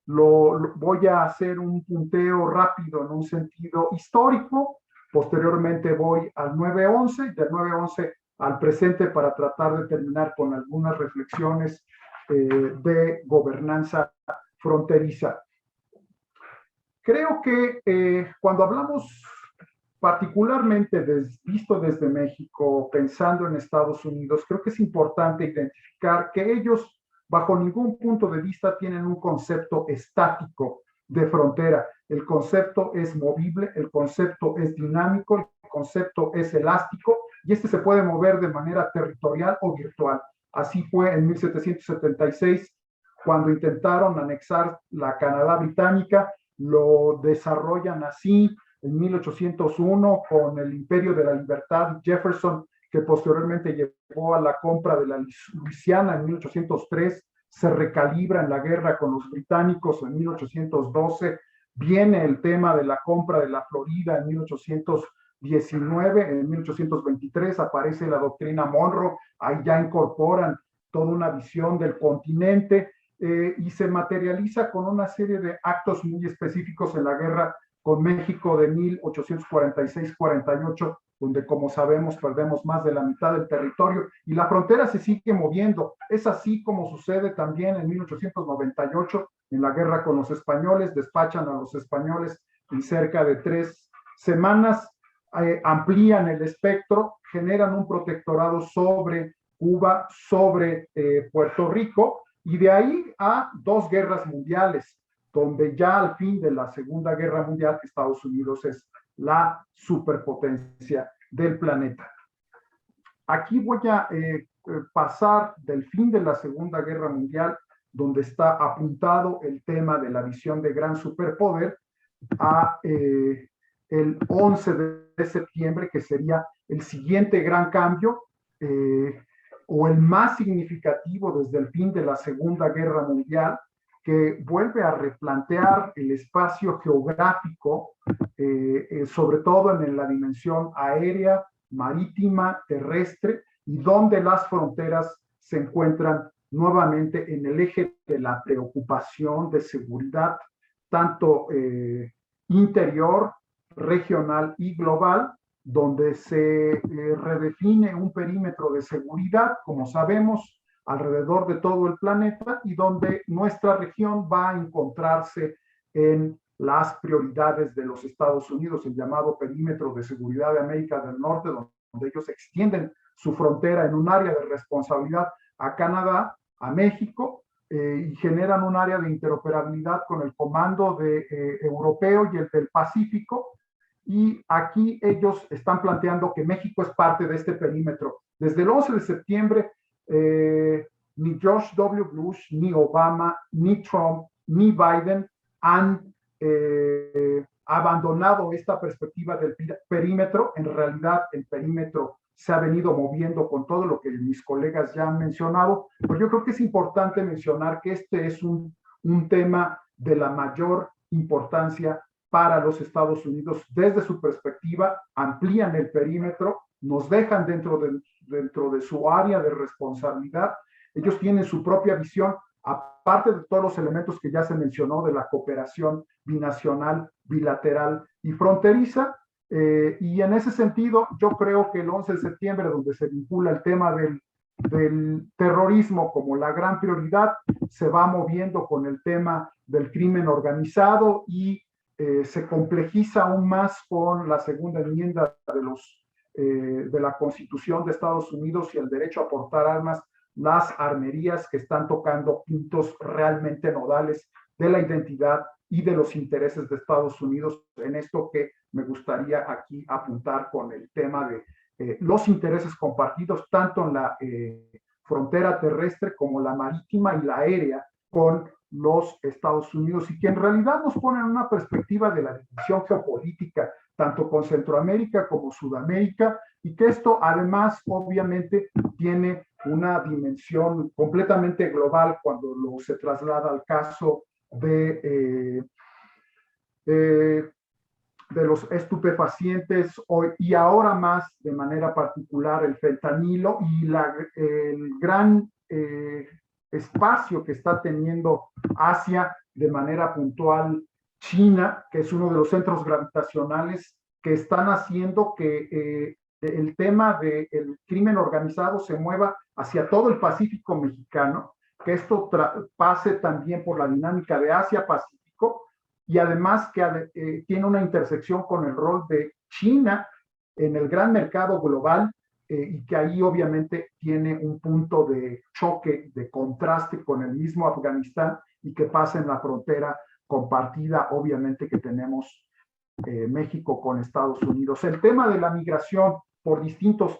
S4: voy a hacer un punteo rápido en un sentido histórico. Posteriormente voy al 9/11, del 9/11 al presente para tratar de terminar con algunas reflexiones de gobernanza fronteriza. Creo que cuando hablamos particularmente visto desde México, pensando en Estados Unidos, creo que es importante identificar que ellos, bajo ningún punto de vista, tienen un concepto estático de frontera. El concepto es movible, el concepto es dinámico, el concepto es elástico y este se puede mover de manera territorial o virtual. Así fue en 1776, cuando intentaron anexar la Canadá británica, lo desarrollan así. En 1801, con el Imperio de la Libertad, Jefferson, que posteriormente llevó a la compra de la Luisiana en 1803, se recalibra en la guerra con los británicos en 1812, viene el tema de la compra de la Florida en 1819, en 1823 aparece la doctrina Monroe, ahí ya incorporan toda una visión del continente y se materializa con una serie de actos muy específicos en la guerra con México de 1846-48, donde, como sabemos, perdemos más de la mitad del territorio y la frontera se sigue moviendo. Es así como sucede también en 1898, en la guerra con los españoles, despachan a los españoles en cerca de 3 semanas, amplían el espectro, generan un protectorado sobre Cuba, sobre Puerto Rico, y de ahí a 2 guerras mundiales, donde ya al fin de la Segunda Guerra Mundial Estados Unidos es la superpotencia del planeta. Aquí voy a pasar del fin de la Segunda Guerra Mundial, donde está apuntado el tema de la visión de gran superpoder, a el 11 de septiembre, que sería el siguiente gran cambio, o el más significativo desde el fin de la Segunda Guerra Mundial, que vuelve a replantear el espacio geográfico, sobre todo en la dimensión aérea, marítima, terrestre, y donde las fronteras se encuentran nuevamente en el eje de la preocupación de seguridad, tanto interior, regional y global, donde se redefine un perímetro de seguridad, como sabemos, alrededor de todo el planeta, y donde nuestra región va a encontrarse en las prioridades de los Estados Unidos, el llamado perímetro de seguridad de América del Norte, donde ellos extienden su frontera en un área de responsabilidad a Canadá, a México, y generan un área de interoperabilidad con el comando europeo y el del Pacífico. Y aquí ellos están planteando que México es parte de este perímetro. Desde el 11 de septiembre, ni George W. Bush, ni Obama, ni Trump, ni Biden han abandonado esta perspectiva del perímetro. En realidad, el perímetro se ha venido moviendo con todo lo que mis colegas ya han mencionado, pero yo creo que es importante mencionar que este es un tema de la mayor importancia para los Estados Unidos. Desde su perspectiva, amplían el perímetro, nos dejan dentro de su área de responsabilidad. Ellos tienen su propia visión, aparte de todos los elementos que ya se mencionó de la cooperación binacional, bilateral y fronteriza. Y en ese sentido, yo creo que el 11 de septiembre, donde se vincula el tema del terrorismo como la gran prioridad, se va moviendo con el tema del crimen organizado y se complejiza aún más con la segunda enmienda de la Constitución de Estados Unidos y el derecho a portar armas, las armerías que están tocando puntos realmente nodales de la identidad y de los intereses de Estados Unidos, en esto que me gustaría aquí apuntar con el tema de los intereses compartidos tanto en la frontera terrestre como la marítima y la aérea con los Estados Unidos, y que en realidad nos ponen en una perspectiva de la división geopolítica tanto con Centroamérica como Sudamérica, y que esto además obviamente tiene una dimensión completamente global cuando se traslada al caso de los estupefacientes y ahora más de manera particular el fentanilo y el gran espacio que está teniendo Asia, de manera puntual China, que es uno de los centros gravitacionales que están haciendo que el tema del crimen organizado se mueva hacia todo el Pacífico mexicano, que esto pase también por la dinámica de Asia-Pacífico, y además que tiene una intersección con el rol de China en el gran mercado global, y que ahí obviamente tiene un punto de choque, de contraste con el mismo Afganistán, y que pasa en la frontera compartida obviamente que tenemos México con Estados Unidos. El tema de la migración por distintos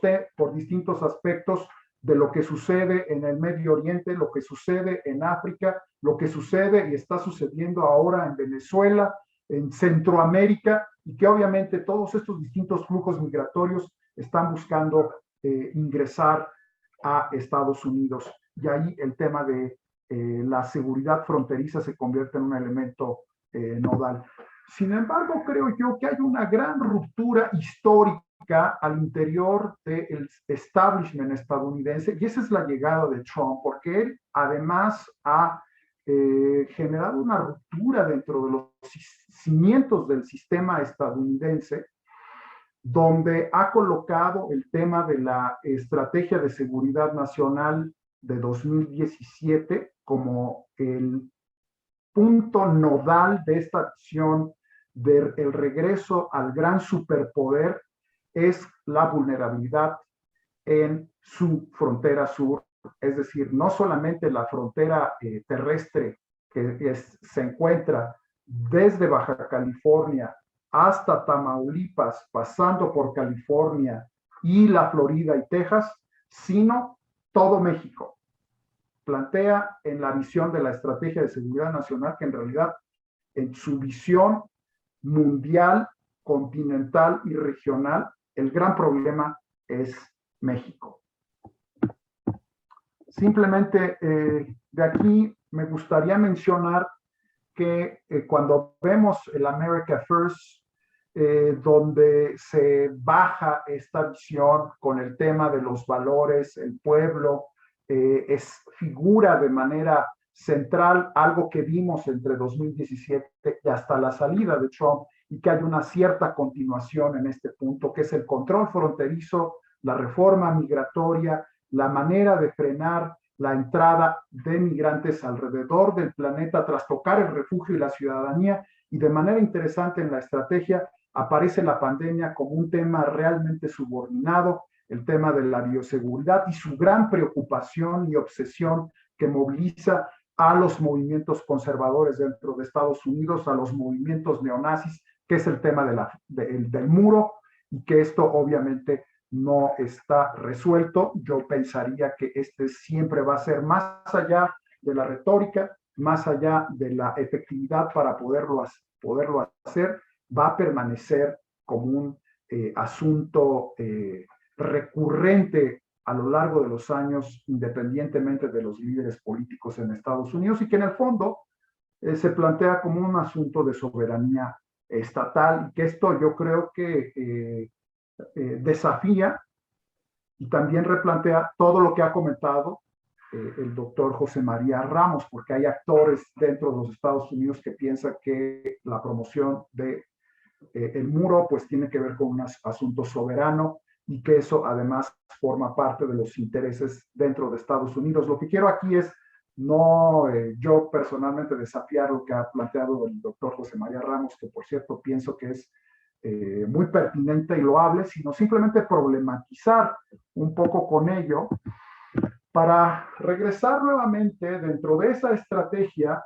S4: aspectos de lo que sucede en el Medio Oriente, lo que sucede en África, lo que sucede y está sucediendo ahora en Venezuela, en Centroamérica, y que obviamente todos estos distintos flujos migratorios están buscando ingresar a Estados Unidos. Y ahí el tema de la seguridad fronteriza se convierte en un elemento nodal. Sin embargo, creo yo que hay una gran ruptura histórica al interior del establishment estadounidense, y esa es la llegada de Trump, porque él además ha generado una ruptura dentro de los cimientos del sistema estadounidense, donde ha colocado el tema de la Estrategia de Seguridad Nacional de 2017 como el punto nodal de esta acción del regreso al gran superpoder, es la vulnerabilidad en su frontera sur, es decir, no solamente la frontera terrestre que se encuentra desde Baja California hasta Tamaulipas, pasando por California y la Florida y Texas, sino todo México. Plantea en la visión de la Estrategia de Seguridad Nacional que en realidad en su visión mundial, continental y regional, el gran problema es México. Simplemente de aquí me gustaría mencionar que cuando vemos el America First, donde se baja esta visión con el tema de los valores, el pueblo, figura de manera central algo que vimos entre 2017 y hasta la salida de Trump, y que hay una cierta continuación en este punto, que es el control fronterizo, la reforma migratoria, la manera de frenar la entrada de migrantes alrededor del planeta tras tocar el refugio y la ciudadanía. Y de manera interesante en la estrategia aparece la pandemia como un tema realmente subordinado, el tema de la bioseguridad y su gran preocupación y obsesión que moviliza a los movimientos conservadores dentro de Estados Unidos, a los movimientos neonazis, que es el tema del muro, y que esto obviamente no está resuelto. Yo pensaría que este siempre va a ser más allá de la retórica, más allá de la efectividad para poderlo hacer, va a permanecer como un asunto recurrente a lo largo de los años, independientemente de los líderes políticos en Estados Unidos, y que en el fondo se plantea como un asunto de soberanía estatal, y que esto yo creo que desafía y también replantea todo lo que ha comentado el doctor José María Ramos, porque hay actores dentro de los Estados Unidos que piensan que la promoción de el muro pues tiene que ver con un asunto soberano, y que eso además forma parte de los intereses dentro de Estados Unidos. Lo que quiero aquí es no yo personalmente desafiar lo que ha planteado el doctor José María Ramos, que por cierto pienso que es muy pertinente y loable, sino simplemente problematizar un poco con ello para regresar nuevamente dentro de esa estrategia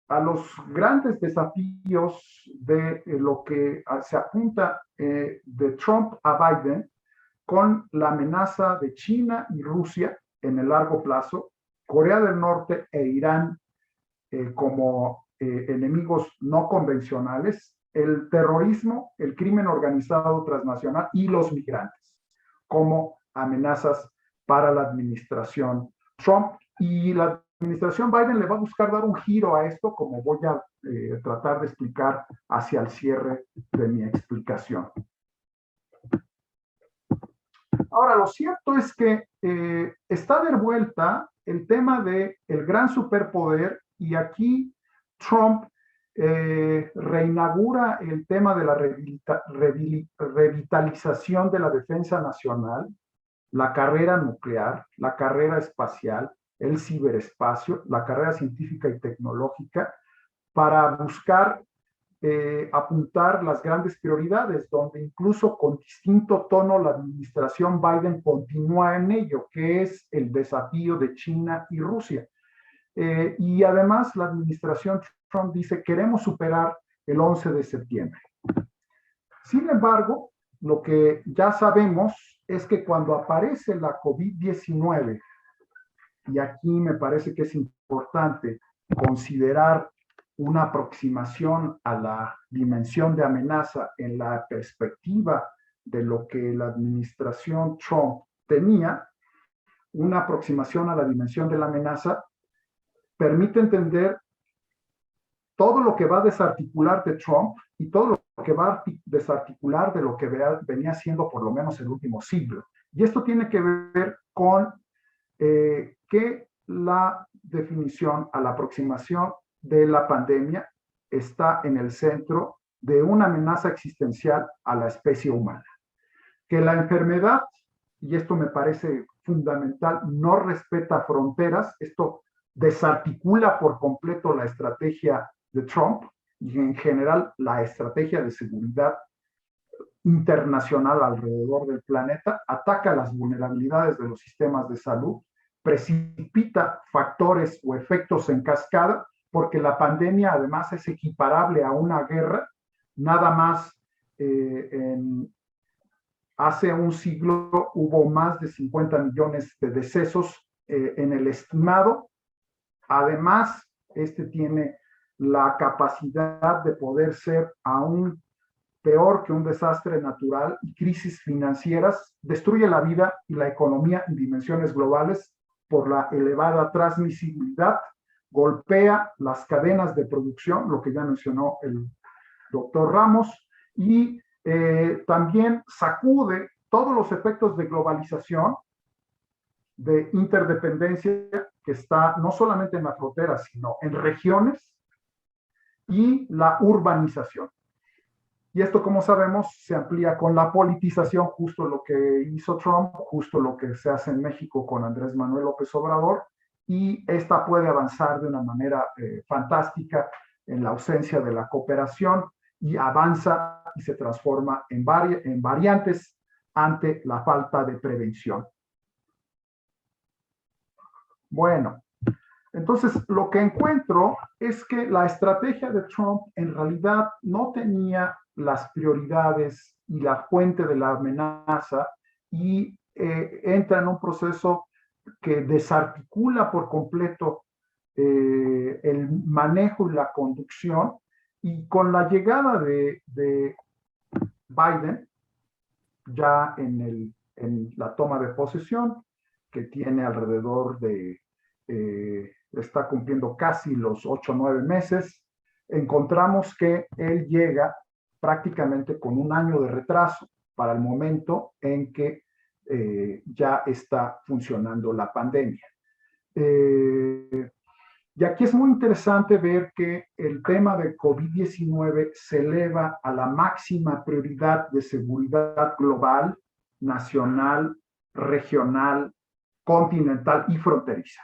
S4: a los grandes desafíos de lo que se apunta de Trump a Biden, con la amenaza de China y Rusia en el largo plazo, Corea del Norte e Irán como enemigos no convencionales, el terrorismo, el crimen organizado transnacional y los migrantes como amenazas para la administración Trump. Y la administración Biden le va a buscar dar un giro a esto, como voy a tratar de explicar hacia el cierre de mi explicación. Ahora, lo cierto es que está de vuelta el tema del gran superpoder, y aquí Trump reinaugura el tema de la revitalización de la defensa nacional, la carrera nuclear, la carrera espacial, el ciberespacio, la carrera científica y tecnológica, para buscar apuntar las grandes prioridades, donde incluso con distinto tono la administración Biden continúa en ello, que es el desafío de China y Rusia. Y además la administración Trump dice: queremos superar el 11 de septiembre. Sin embargo, lo que ya sabemos es que cuando aparece la COVID-19, y aquí me parece que es importante considerar una aproximación a la dimensión de amenaza en la perspectiva de lo que la administración Trump tenía, una aproximación a la dimensión de la amenaza permite entender todo lo que va a desarticular de Trump y todo lo que va a desarticular de lo que venía siendo por lo menos el último siglo. Y esto tiene que ver con que la definición a la aproximación de la pandemia está en el centro de una amenaza existencial a la especie humana. Que la enfermedad, y esto me parece fundamental, no respeta fronteras. Esto desarticula por completo la estrategia de Trump y en general la estrategia de seguridad internacional alrededor del planeta, ataca las vulnerabilidades de los sistemas de salud, precipita factores o efectos en cascada, porque la pandemia además es equiparable a una guerra. Nada más hace un siglo hubo más de 50 millones de decesos en el estimado. Además, este tiene la capacidad de poder ser aún peor que un desastre natural, y crisis financieras, destruye la vida y la economía en dimensiones globales por la elevada transmisibilidad, golpea las cadenas de producción, lo que ya mencionó el doctor Ramos, y también sacude todos los efectos de globalización, de interdependencia que está no solamente en la frontera, sino en regiones, y la urbanización. Y esto, como sabemos, se amplía con la politización, justo lo que hizo Trump, justo lo que se hace en México con Andrés Manuel López Obrador, y esta puede avanzar de una manera fantástica en la ausencia de la cooperación, y avanza y se transforma en variantes ante la falta de prevención. Bueno, Entonces, lo que encuentro es que la estrategia de Trump en realidad no tenía las prioridades y la fuente de la amenaza y entra en un proceso que desarticula por completo el manejo y la conducción, y con la llegada de Biden ya en la toma de posesión, que tiene alrededor de, está cumpliendo casi los 8 o 9 meses, encontramos que él llega prácticamente con un año de retraso para el momento en que ya está funcionando la pandemia. Y aquí es muy interesante ver que el tema de COVID-19 se eleva a la máxima prioridad de seguridad global, nacional, regional, continental y fronteriza.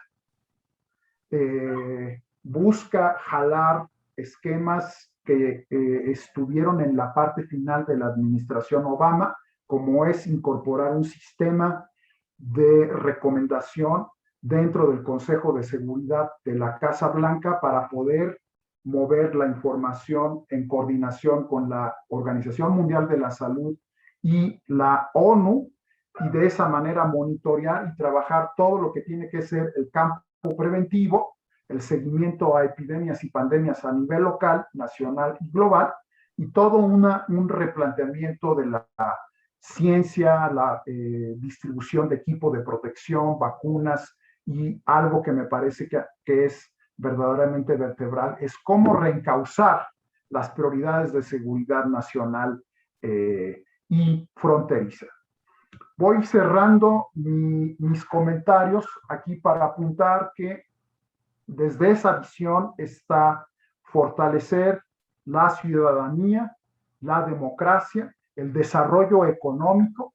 S4: Busca jalar esquemas que estuvieron en la parte final de la administración Obama, como es incorporar un sistema de recomendación dentro del Consejo de Seguridad de la Casa Blanca para poder mover la información en coordinación con la Organización Mundial de la Salud y la ONU, y de esa manera monitorear y trabajar todo lo que tiene que ser el campo preventivo, el seguimiento a epidemias y pandemias a nivel local, nacional y global, y todo un replanteamiento de la ciencia, la distribución de equipo de protección, vacunas, y algo que me parece que es verdaderamente vertebral es cómo reencauzar las prioridades de seguridad nacional y fronteriza. Voy cerrando mis comentarios aquí para apuntar que desde esa visión está fortalecer la ciudadanía, la democracia, el desarrollo económico.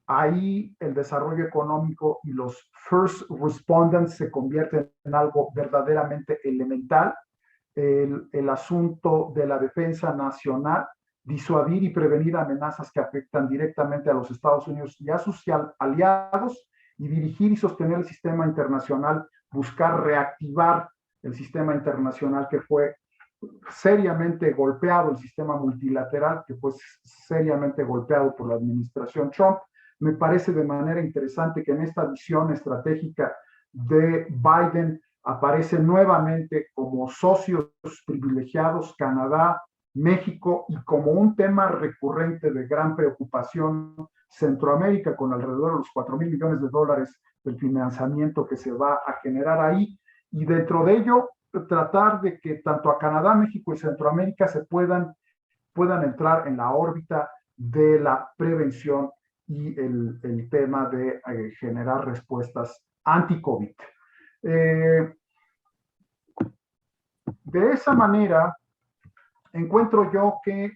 S4: Ahí el desarrollo económico y los first responders se convierten en algo verdaderamente elemental. El asunto de la defensa nacional, disuadir y prevenir amenazas que afectan directamente a los Estados Unidos y a sus aliados, y dirigir y sostener el sistema internacional, buscar reactivar el sistema internacional que fue seriamente golpeado, el sistema multilateral que fue seriamente golpeado por la administración Trump. Me parece de manera interesante que en esta visión estratégica de Biden aparece nuevamente como socios privilegiados Canadá, México, y como un tema recurrente de gran preocupación Centroamérica, con alrededor de los 4,000 millones de dólares del financiamiento que se va a generar ahí, y dentro de ello tratar de que tanto a Canadá, México y Centroamérica se puedan entrar en la órbita de la prevención y el tema de generar respuestas anti-COVID. De esa manera, encuentro yo que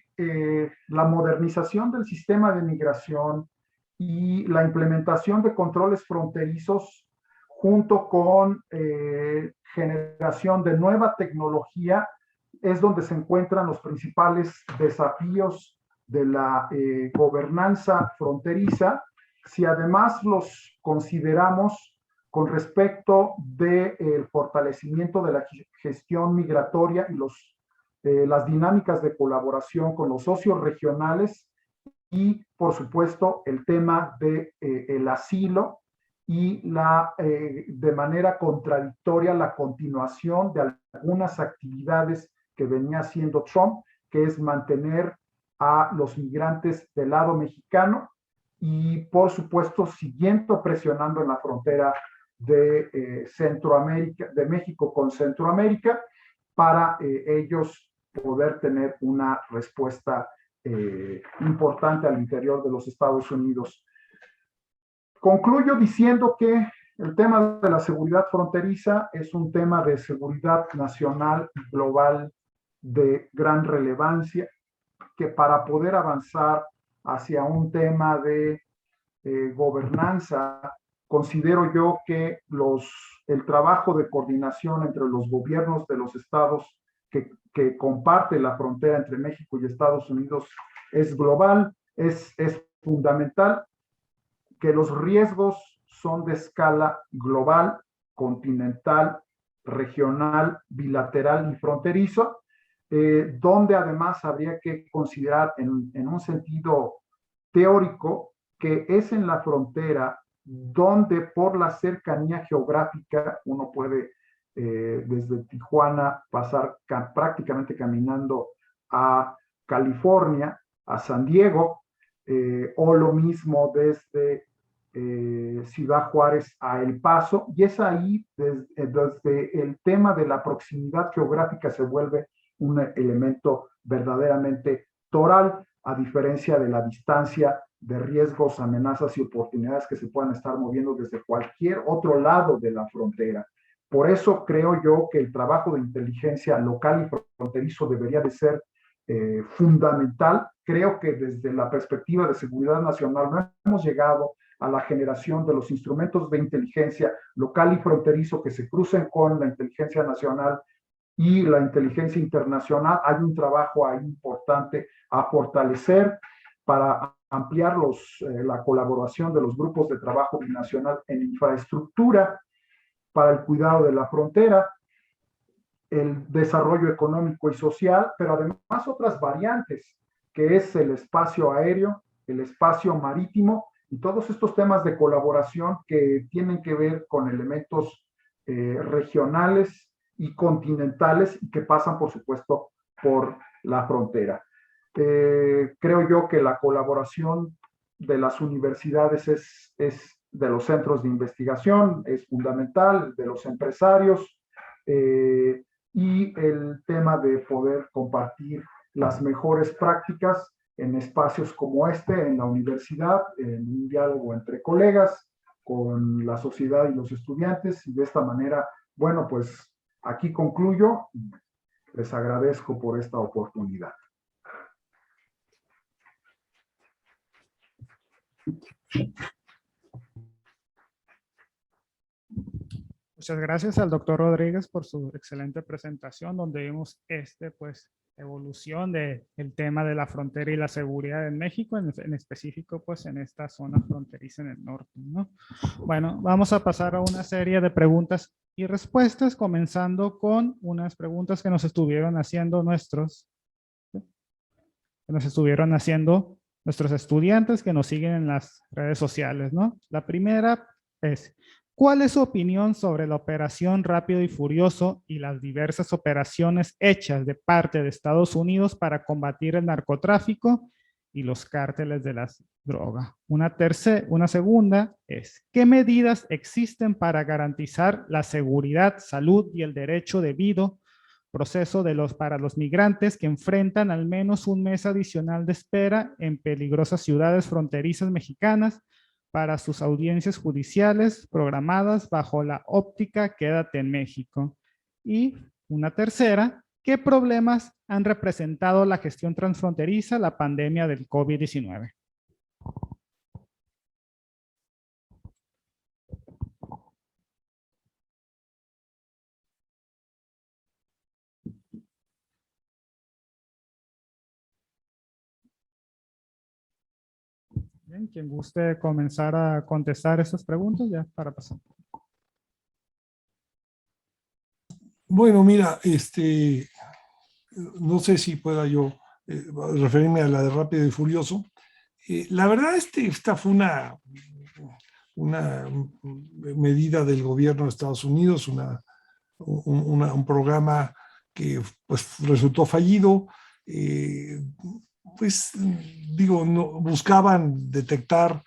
S4: la modernización del sistema de migración y la implementación de controles fronterizos, junto con generación de nueva tecnología, es donde se encuentran los principales desafíos de la gobernanza fronteriza, si además los consideramos con respecto del fortalecimiento de la gestión migratoria y las dinámicas de colaboración con los socios regionales, y por supuesto el tema del asilo y de manera contradictoria la continuación de algunas actividades que venía haciendo Trump, que es mantener a los migrantes del lado mexicano y por supuesto siguiendo presionando en la frontera de Centroamérica, de México con Centroamérica, para ellos poder tener una respuesta importante al interior de los Estados Unidos. Concluyo diciendo que el tema de la seguridad fronteriza es un tema de seguridad nacional y global de gran relevancia, que para poder avanzar hacia un tema de gobernanza, considero yo que el trabajo de coordinación entre los gobiernos de los estados que comparte la frontera entre México y Estados Unidos es global, es fundamental, que los riesgos son de escala global, continental regional, bilateral y fronterizo, donde además habría que considerar en un sentido teórico que es en la frontera donde por la cercanía geográfica uno puede desde Tijuana pasar prácticamente caminando a California, a San Diego, o lo mismo desde Ciudad Juárez a El Paso, y es ahí desde el tema de la proximidad geográfica se vuelve un elemento verdaderamente toral, a diferencia de la distancia de riesgos, amenazas y oportunidades que se puedan estar moviendo desde cualquier otro lado de la frontera. Por eso creo yo que el trabajo de inteligencia local y fronterizo debería de ser fundamental. Creo que desde la perspectiva de seguridad nacional no hemos llegado a la generación de los instrumentos de inteligencia local y fronterizo que se crucen con la inteligencia nacional y la inteligencia internacional. Hay un trabajo ahí importante a fortalecer para ampliar la colaboración de los grupos de trabajo binacional en infraestructura para el cuidado de la frontera, el desarrollo económico y social, pero además otras variantes, que es el espacio aéreo, el espacio marítimo y todos estos temas de colaboración que tienen que ver con elementos regionales y continentales y que pasan, por supuesto, por la frontera. Creo yo que la colaboración de las universidades es de los centros de investigación, es fundamental, de los empresarios, y el tema de poder compartir las mejores prácticas en espacios como este, en la universidad, en un diálogo entre colegas, con la sociedad y los estudiantes, y de esta manera, bueno, pues aquí concluyo. Les agradezco por esta oportunidad.
S1: Muchas gracias al doctor Rodríguez por su excelente presentación, donde vimos evolución del tema de la frontera y la seguridad en México, en específico pues en esta zona fronteriza en el norte, ¿no? Bueno, vamos a pasar a una serie de preguntas y respuestas, comenzando con unas preguntas que nos estuvieron haciendo nuestros estudiantes que nos siguen en las redes sociales, ¿no? La primera es: ¿cuál es su opinión sobre la operación Rápido y Furioso y las diversas operaciones hechas de parte de Estados Unidos para combatir el narcotráfico y los cárteles de las drogas? Una segunda es: ¿qué medidas existen para garantizar la seguridad, salud y el derecho debido proceso para los migrantes que enfrentan al menos un mes adicional de espera en peligrosas ciudades fronterizas mexicanas para sus audiencias judiciales programadas bajo la óptica Quédate en México? Y una tercera: ¿qué problemas han representado la gestión transfronteriza, la pandemia del COVID-19? Bien, quien guste comenzar a contestar esas preguntas ya para pasar.
S2: Bueno, mira, no sé si pueda yo referirme a la de Rápido y Furioso. La verdad, esta fue una medida del gobierno de Estados Unidos, un programa que pues resultó fallido. Pues digo, no, buscaban detectar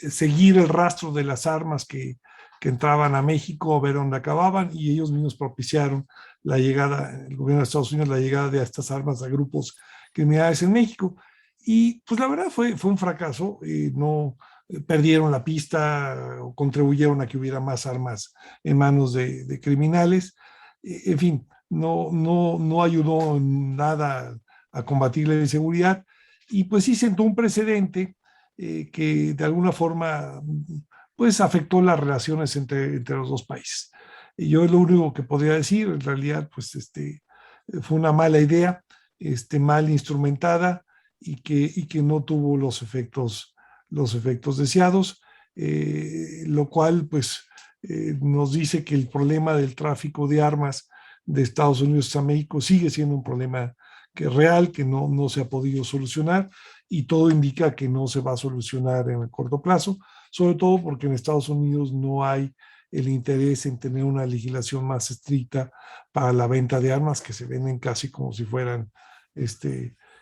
S2: seguir el rastro de las armas que entraban a México, a ver dónde acababan, y ellos mismos propiciaron la llegada, el gobierno de Estados Unidos, la llegada de estas armas a grupos criminales en México. Y pues la verdad fue un fracaso. No perdieron la pista o contribuyeron a que hubiera más armas en manos de criminales. En fin, no ayudó en nada a combatir la inseguridad, y pues sí sentó un precedente que de alguna forma pues afectó las relaciones entre los dos países. Y yo es lo único que podría decir. En realidad pues fue una mala idea, mal instrumentada, y que no tuvo los efectos deseados, lo cual pues nos dice que el problema del tráfico de armas de Estados Unidos a México sigue siendo un problema que es real, que no se ha podido solucionar, y todo indica que no se va a solucionar en el corto plazo, sobre todo porque en Estados Unidos no hay el interés en tener una legislación más estricta para la venta de armas, que se venden casi como si fueran,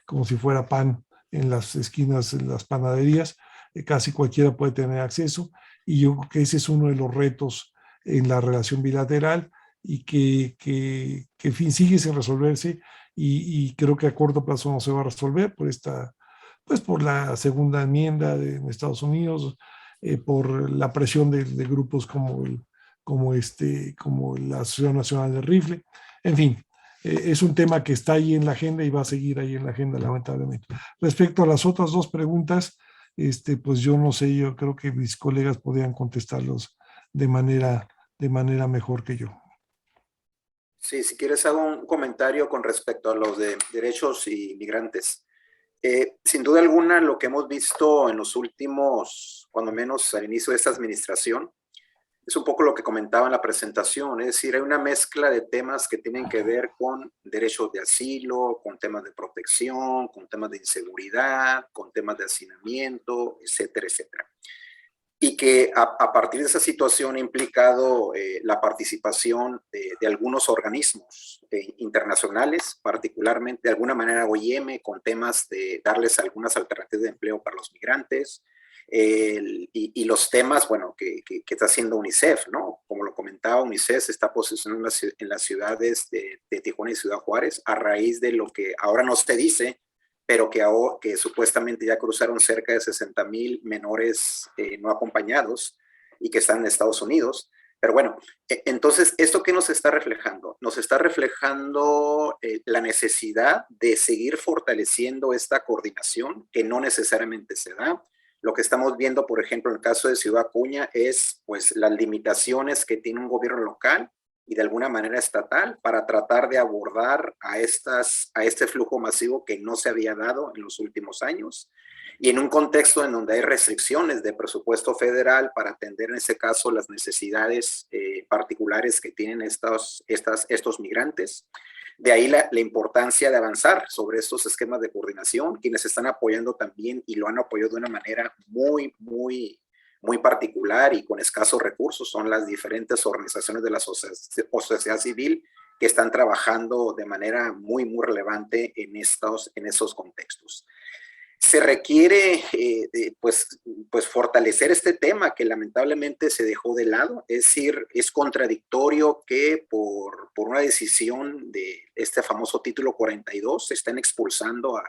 S2: como si fuera pan en las esquinas, en las panaderías. Casi cualquiera puede tener acceso, y yo creo que ese es uno de los retos en la relación bilateral, y que en fin, sigue sin resolverse, y creo que a corto plazo no se va a resolver por pues por la segunda enmienda de Estados Unidos, por la presión de grupos como la Asociación Nacional del Rifle. En fin, es un tema que está ahí en la agenda y va a seguir ahí en la agenda, lamentablemente. Respecto a las otras dos preguntas, pues yo no sé, yo creo que mis colegas podrían contestarlos de manera mejor que yo.
S3: Sí, si quieres hago un comentario con respecto a los de derechos y migrantes. Sin duda alguna, lo que hemos visto en los últimos, cuando menos al inicio de esta administración, es un poco lo que comentaba en la presentación, es decir, hay una mezcla de temas que tienen que ver con derechos de asilo, con temas de protección, con temas de inseguridad, con temas de hacinamiento, etcétera, etcétera. Y que a partir de esa situación ha implicado la participación de algunos organismos internacionales, particularmente de alguna manera OIM, con temas de darles algunas alternativas de empleo para los migrantes, y los temas, bueno, que está haciendo UNICEF, ¿no? Como lo comentaba, UNICEF se está posicionando en las ciudades de Tijuana y Ciudad Juárez a raíz de lo que ahora no se dice, pero que supuestamente ya cruzaron cerca de 60,000 menores no acompañados y que están en Estados Unidos. Pero bueno, entonces, ¿esto qué nos está reflejando? Nos está reflejando la necesidad de seguir fortaleciendo esta coordinación que no necesariamente se da. Lo que estamos viendo, por ejemplo, en el caso de Ciudad Acuña, es pues las limitaciones que tiene un gobierno local y de alguna manera estatal para tratar de abordar a este flujo masivo que no se había dado en los últimos años, y en un contexto en donde hay restricciones de presupuesto federal para atender en ese caso las necesidades particulares que tienen estos migrantes. De ahí la importancia de avanzar sobre estos esquemas de coordinación, quienes están apoyando también y lo han apoyado de una manera muy particular y con escasos recursos, son las diferentes organizaciones de la sociedad civil que están trabajando de manera muy relevante en esos contextos. Se requiere pues fortalecer este tema que lamentablemente se dejó de lado. Es decir, es contradictorio que por una decisión de este famoso título 42 se estén expulsando a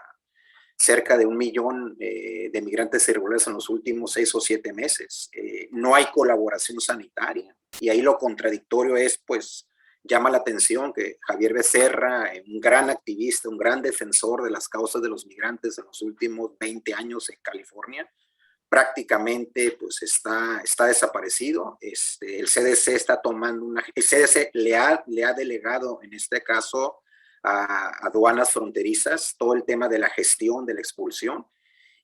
S3: cerca de 1 millón de migrantes irregulares en los últimos 6 o 7 meses. No hay colaboración sanitaria, y ahí lo contradictorio es, pues, llama la atención que Javier Becerra, un gran activista, un gran defensor de las causas de los migrantes en los últimos 20 años en California, prácticamente pues está desaparecido. El CDC está tomando el CDC le ha delegado en este caso a aduanas fronterizas todo el tema de la gestión de la expulsión,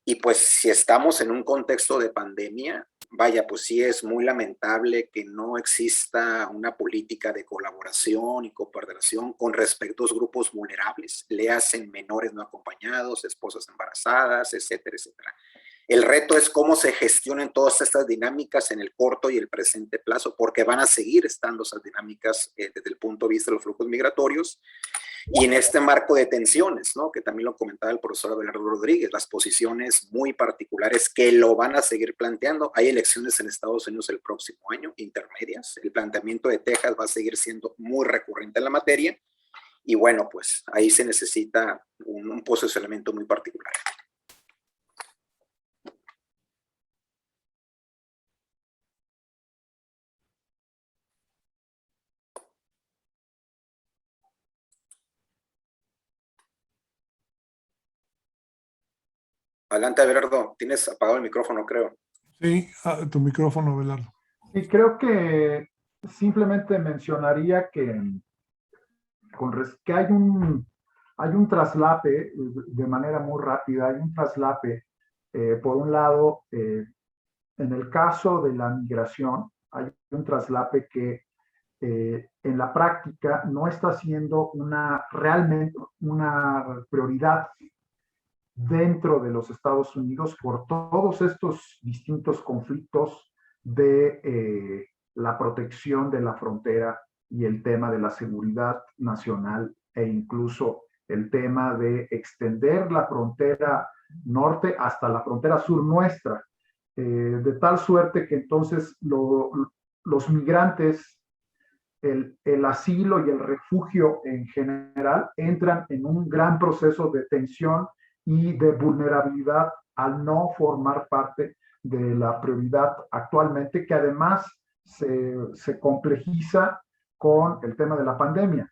S3: y pues si estamos en un contexto de pandemia, vaya, pues sí es muy lamentable que no exista una política de colaboración y cooperación con respecto a los grupos vulnerables, le hacen menores no acompañados, esposas embarazadas, etcétera, etcétera. El reto es cómo se gestionen todas estas dinámicas en el corto y el presente plazo, porque van a seguir estando esas dinámicas desde el punto de vista de los flujos migratorios. Y en este marco de tensiones, ¿no?, que también lo comentaba el profesor Abelardo Rodríguez, las posiciones muy particulares que lo van a seguir planteando. Hay elecciones en Estados Unidos el próximo año, intermedias. El planteamiento de Texas va a seguir siendo muy recurrente en la materia. Y bueno, pues ahí se necesita un posicionamiento muy particular. Adelante, Abelardo. Tienes apagado el micrófono, creo.
S2: Sí, tu micrófono, Abelardo.
S4: Y creo que simplemente mencionaría que hay un traslape de manera muy rápida, hay un traslape, por un lado, en el caso de la migración, hay un traslape que en la práctica no está siendo realmente una prioridad dentro de los Estados Unidos por todos estos distintos conflictos de la protección de la frontera y el tema de la seguridad nacional e incluso el tema de extender la frontera norte hasta la frontera sur nuestra, de tal suerte que entonces los migrantes, el asilo y el refugio en general entran en un gran proceso de tensión y de vulnerabilidad al no formar parte de la prioridad actualmente, que además se complejiza con el tema de la pandemia.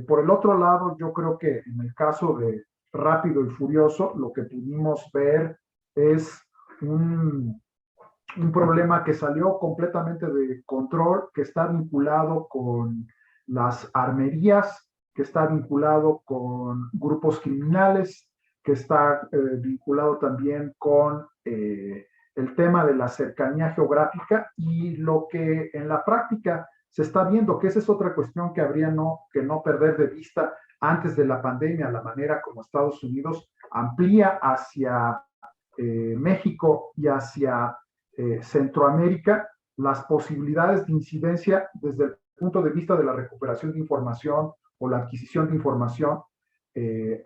S4: Por el otro lado, yo creo que en el caso de Rápido y Furioso, lo que pudimos ver es un problema que salió completamente de control, que está vinculado con las armerías, que está vinculado con grupos criminales, que está vinculado también con el tema de la cercanía geográfica y lo que en la práctica se está viendo, que esa es otra cuestión que habría que no perder de vista antes de la pandemia, la manera como Estados Unidos amplía hacia México y hacia Centroamérica las posibilidades de incidencia desde el punto de vista de la recuperación de información o la adquisición de información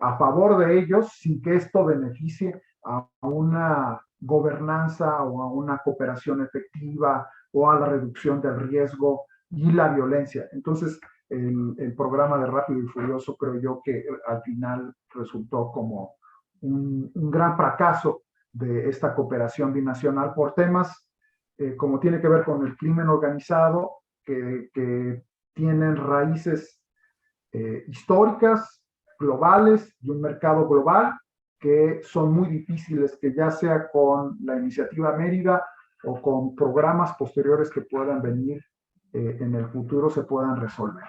S4: a favor de ellos sin que esto beneficie a una gobernanza o a una cooperación efectiva o a la reducción del riesgo y la violencia. Entonces, el programa de Rápido y Furioso creo yo que al final resultó como un gran fracaso de esta cooperación binacional por temas como tiene que ver con el crimen organizado, que tienen raíces históricas, globales, y un mercado global, que son muy difíciles que ya sea con la iniciativa Mérida o con programas posteriores que puedan venir en el futuro se puedan resolver.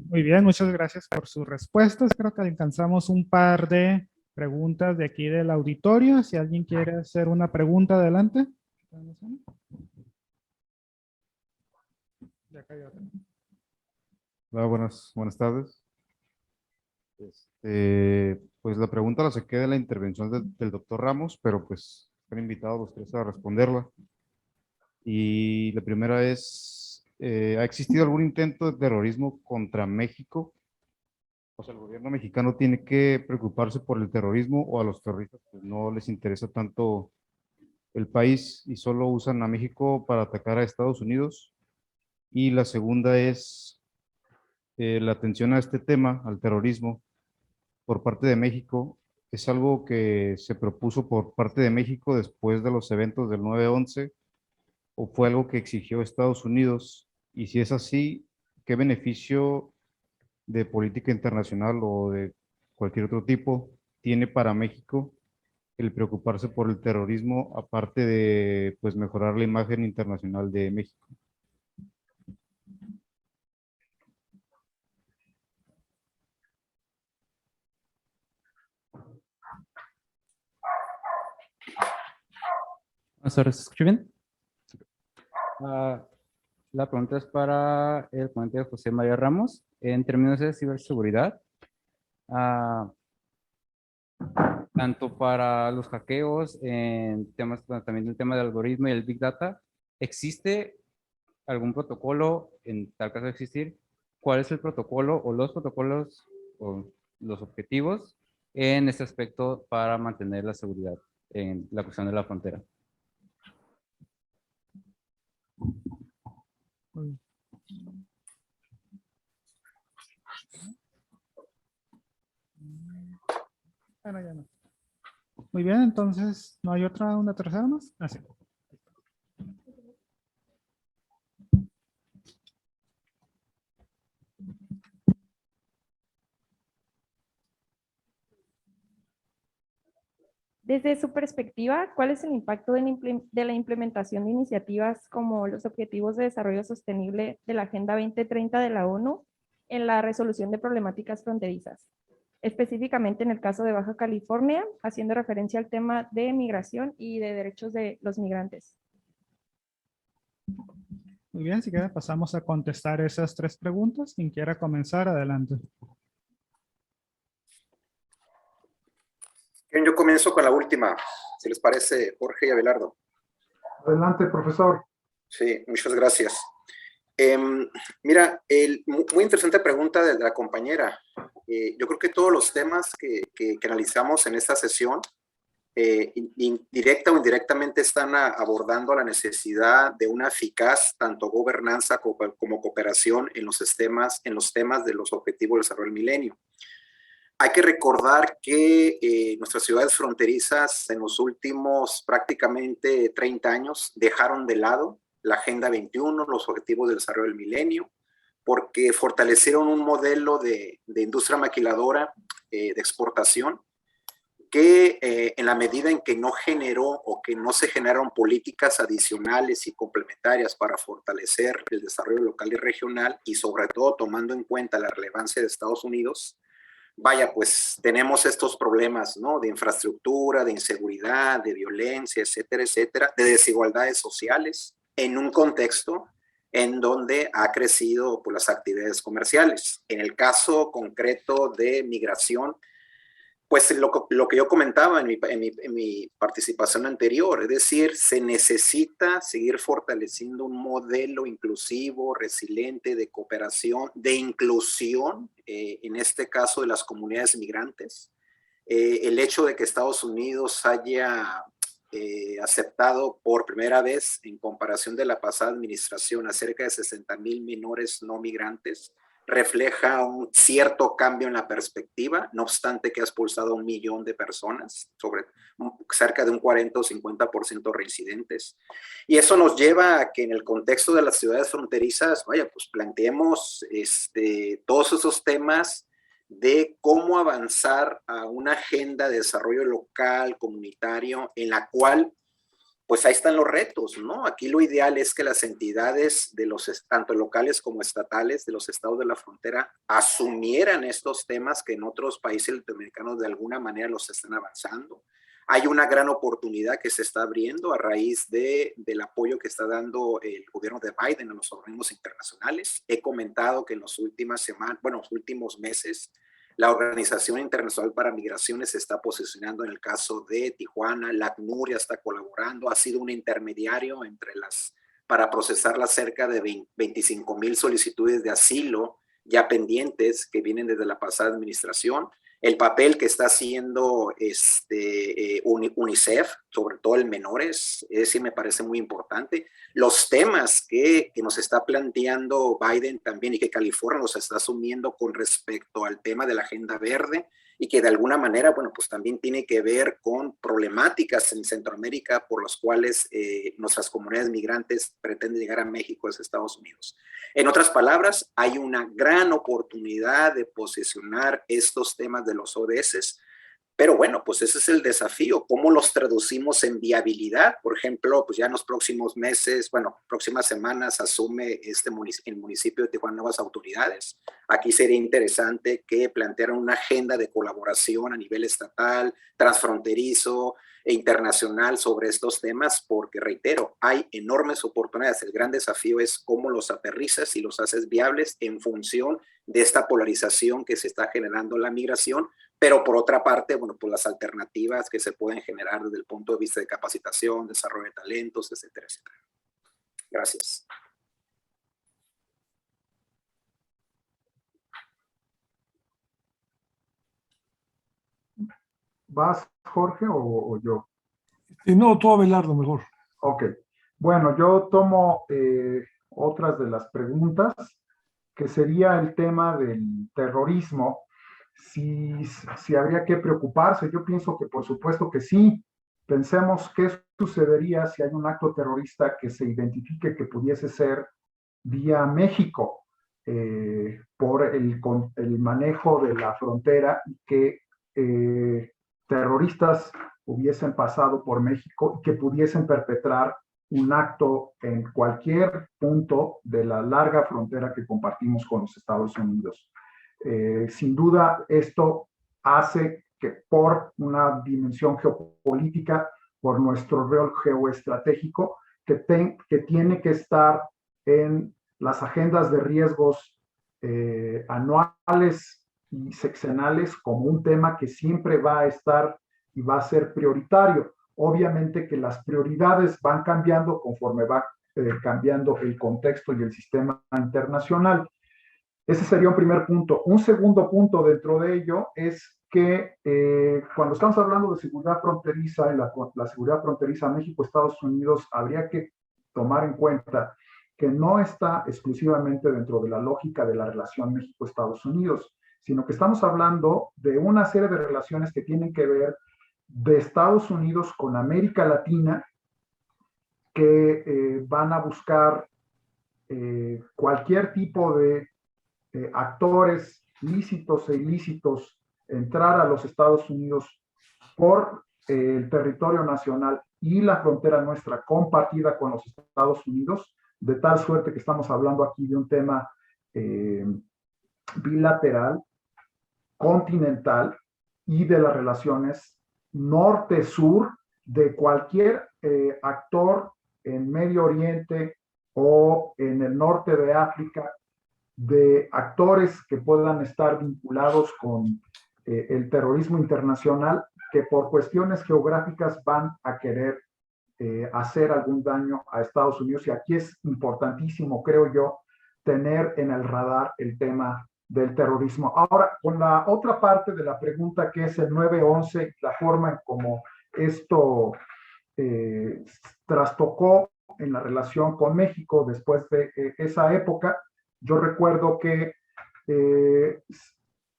S1: Muy bien, muchas gracias por sus respuestas. Creo que alcanzamos un par de preguntas de aquí del auditorio. Si alguien quiere hacer una pregunta, adelante.
S5: Hola, buenas tardes. Pues la pregunta la saqué de la intervención del doctor Ramos, pero pues están invitados los tres a responderla. Y la primera es, ¿ha existido algún intento de terrorismo contra México? O sea, ¿el gobierno mexicano tiene que preocuparse por el terrorismo o a los terroristas pues, no les interesa tanto el país y solo usan a México para atacar a Estados Unidos? Y la segunda es la atención a este tema, al terrorismo, por parte de México. ¿Es algo que se propuso por parte de México después de los eventos del 9/11 o fue algo que exigió Estados Unidos? Y si es así, ¿qué beneficio de política internacional o de cualquier otro tipo tiene para México el preocuparse por el terrorismo, aparte de pues, mejorar la imagen internacional de México?
S6: Buenas tardes, ¿se escucha bien? La pregunta es para el ponente José María Ramos. En términos de ciberseguridad, tanto para los hackeos, en temas, también el tema del algoritmo y el Big Data, ¿existe algún protocolo, en tal caso de existir? ¿Cuál es el protocolo o los protocolos o los objetivos en este aspecto para mantener la seguridad en la cuestión de la frontera?
S1: Bueno, ya no. Muy bien, entonces, ¿no hay una tercera más? Ah, sí.
S7: Desde su perspectiva, ¿cuál es el impacto de la implementación de iniciativas como los Objetivos de Desarrollo Sostenible de la Agenda 2030 de la ONU en la resolución de problemáticas fronterizas? específicamente en el caso de Baja California, haciendo referencia al tema de migración y de derechos de los migrantes.
S1: Muy bien, si quiere pasamos a contestar esas 3 preguntas. Quien quiera comenzar, adelante.
S3: Bien, yo comienzo con la última, si les parece, Jorge y Abelardo.
S4: Adelante, profesor.
S3: Sí, muchas gracias. Mira, muy interesante pregunta de la compañera. Yo creo que todos los temas que analizamos en esta sesión, directa o indirectamente, están abordando la necesidad de una eficaz tanto gobernanza como cooperación en los temas de los objetivos del desarrollo del milenio. Hay que recordar que nuestras ciudades fronterizas en los últimos prácticamente 30 años dejaron de lado la Agenda 21, los objetivos del desarrollo del milenio, porque fortalecieron un modelo de industria maquiladora de exportación que en la medida en que no generó o que no se generaron políticas adicionales y complementarias para fortalecer el desarrollo local y regional, y sobre todo tomando en cuenta la relevancia de Estados Unidos, vaya, pues tenemos estos problemas, ¿no? De infraestructura, de inseguridad, de violencia, etcétera, etcétera, de desigualdades sociales, en un contexto en donde ha crecido pues, las actividades comerciales. En el caso concreto de migración, pues lo que yo comentaba en mi participación anterior, es decir, se necesita seguir fortaleciendo un modelo inclusivo, resiliente, de cooperación, de inclusión, en este caso de las comunidades migrantes. El hecho de que Estados Unidos haya aceptado por primera vez, en comparación de la pasada administración, a cerca de 60,000 menores no migrantes, refleja un cierto cambio en la perspectiva, no obstante que ha expulsado a 1 millón de personas, sobre cerca de un 40 o 50% reincidentes. Y eso nos lleva a que en el contexto de las ciudades fronterizas, vaya, pues planteemos todos esos temas de cómo avanzar a una agenda de desarrollo local, comunitario, en la cual pues ahí están los retos, ¿no? Aquí lo ideal es que las entidades de tanto locales como estatales de los estados de la frontera asumieran estos temas que en otros países latinoamericanos de alguna manera los están avanzando. Hay una gran oportunidad que se está abriendo a raíz del apoyo que está dando el gobierno de Biden a los organismos internacionales. He comentado que en las últimas semanas, bueno, los últimos meses, la Organización Internacional para Migraciones se está posicionando en el caso de Tijuana, la ACNUR ya está colaborando, ha sido un intermediario para procesar las cerca de 25,000 solicitudes de asilo ya pendientes que vienen desde la pasada administración. El papel que está haciendo UNICEF, sobre todo en menores, ese me parece muy importante. Los temas que nos está planteando Biden también y que California los está asumiendo con respecto al tema de la agenda verde y que de alguna manera, bueno, pues también tiene que ver con problemáticas en Centroamérica por las cuales nuestras comunidades migrantes pretenden llegar a México desde Estados Unidos. En otras palabras, hay una gran oportunidad de posicionar estos temas de los ODS, pero bueno, pues ese es el desafío, ¿cómo los traducimos en viabilidad? Por ejemplo, pues ya en los próximos meses, bueno, próximas semanas asume el municipio de Tijuana nuevas autoridades. Aquí sería interesante que plantearan una agenda de colaboración a nivel estatal, transfronterizo e internacional sobre estos temas, porque reitero, hay enormes oportunidades. El gran desafío es cómo los aterrizas y los haces viables en función de esta polarización que se está generando en la migración, pero por otra parte, bueno, pues las alternativas que se pueden generar desde el punto de vista de capacitación, desarrollo de talentos, etcétera, etcétera. Gracias.
S4: ¿Vas, Jorge, o yo?
S2: No, tú, Abelardo, mejor.
S4: Ok. Bueno, yo tomo otras de las preguntas, que sería el tema del terrorismo. Si habría que preocuparse, yo pienso que por supuesto que sí. Pensemos qué sucedería si hay un acto terrorista que se identifique que pudiese ser vía México, por el manejo de la frontera, y que terroristas hubiesen pasado por México y que pudiesen perpetrar un acto en cualquier punto de la larga frontera que compartimos con los Estados Unidos. Sin duda, esto hace que por una dimensión geopolítica, por nuestro rol geoestratégico, que tiene que estar en las agendas de riesgos anuales y sexenales como un tema que siempre va a estar y va a ser prioritario. Obviamente que las prioridades van cambiando conforme va cambiando el contexto y el sistema internacional. Ese sería un primer punto. Un segundo punto dentro de ello es que cuando estamos hablando de seguridad fronteriza, y la seguridad fronteriza México-Estados Unidos, habría que tomar en cuenta que no está exclusivamente dentro de la lógica de la relación México-Estados Unidos, sino que estamos hablando de una serie de relaciones que tienen que ver de Estados Unidos con América Latina, que van a buscar cualquier tipo de actores lícitos e ilícitos entrar a los Estados Unidos por el territorio nacional y la frontera nuestra compartida con los Estados Unidos, de tal suerte que estamos hablando aquí de un tema bilateral, continental y de las relaciones norte-sur de cualquier actor en Medio Oriente o en el norte de África, de actores que puedan estar vinculados con el terrorismo internacional, que por cuestiones geográficas van a querer hacer algún daño a Estados Unidos. Y aquí es importantísimo, creo yo, tener en el radar el tema del terrorismo. Ahora, con la otra parte de la pregunta, que es el 9/11, la forma en cómo esto trastocó en la relación con México después de esa época, yo recuerdo que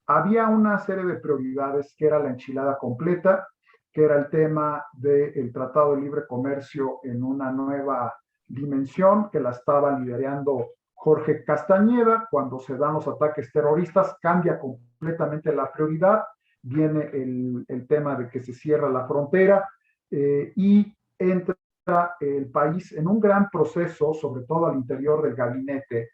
S4: había una serie de prioridades que era la enchilada completa, que era el tema del Tratado de Libre Comercio en una nueva dimensión, que la estaba liderando Jorge Castañeda. Cuando se dan los ataques terroristas, cambia completamente la prioridad, viene el tema de que se cierra la frontera y entra el país en un gran proceso, sobre todo al interior del gabinete,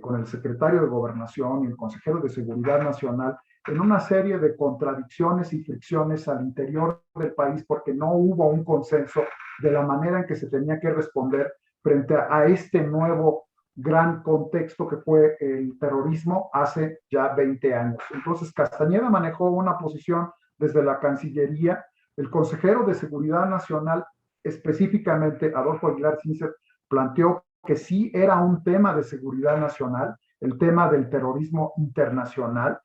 S4: con el secretario de Gobernación y el consejero de Seguridad Nacional, en una serie de contradicciones y fricciones al interior del país, porque no hubo un consenso de la manera en que se tenía que responder frente a este nuevo gran contexto que fue el terrorismo hace ya 20 años. Entonces, Castañeda manejó una posición desde la Cancillería. El consejero de Seguridad Nacional, específicamente Adolfo Aguilar Sincer, planteó que sí era un tema de seguridad nacional, el tema del terrorismo internacional.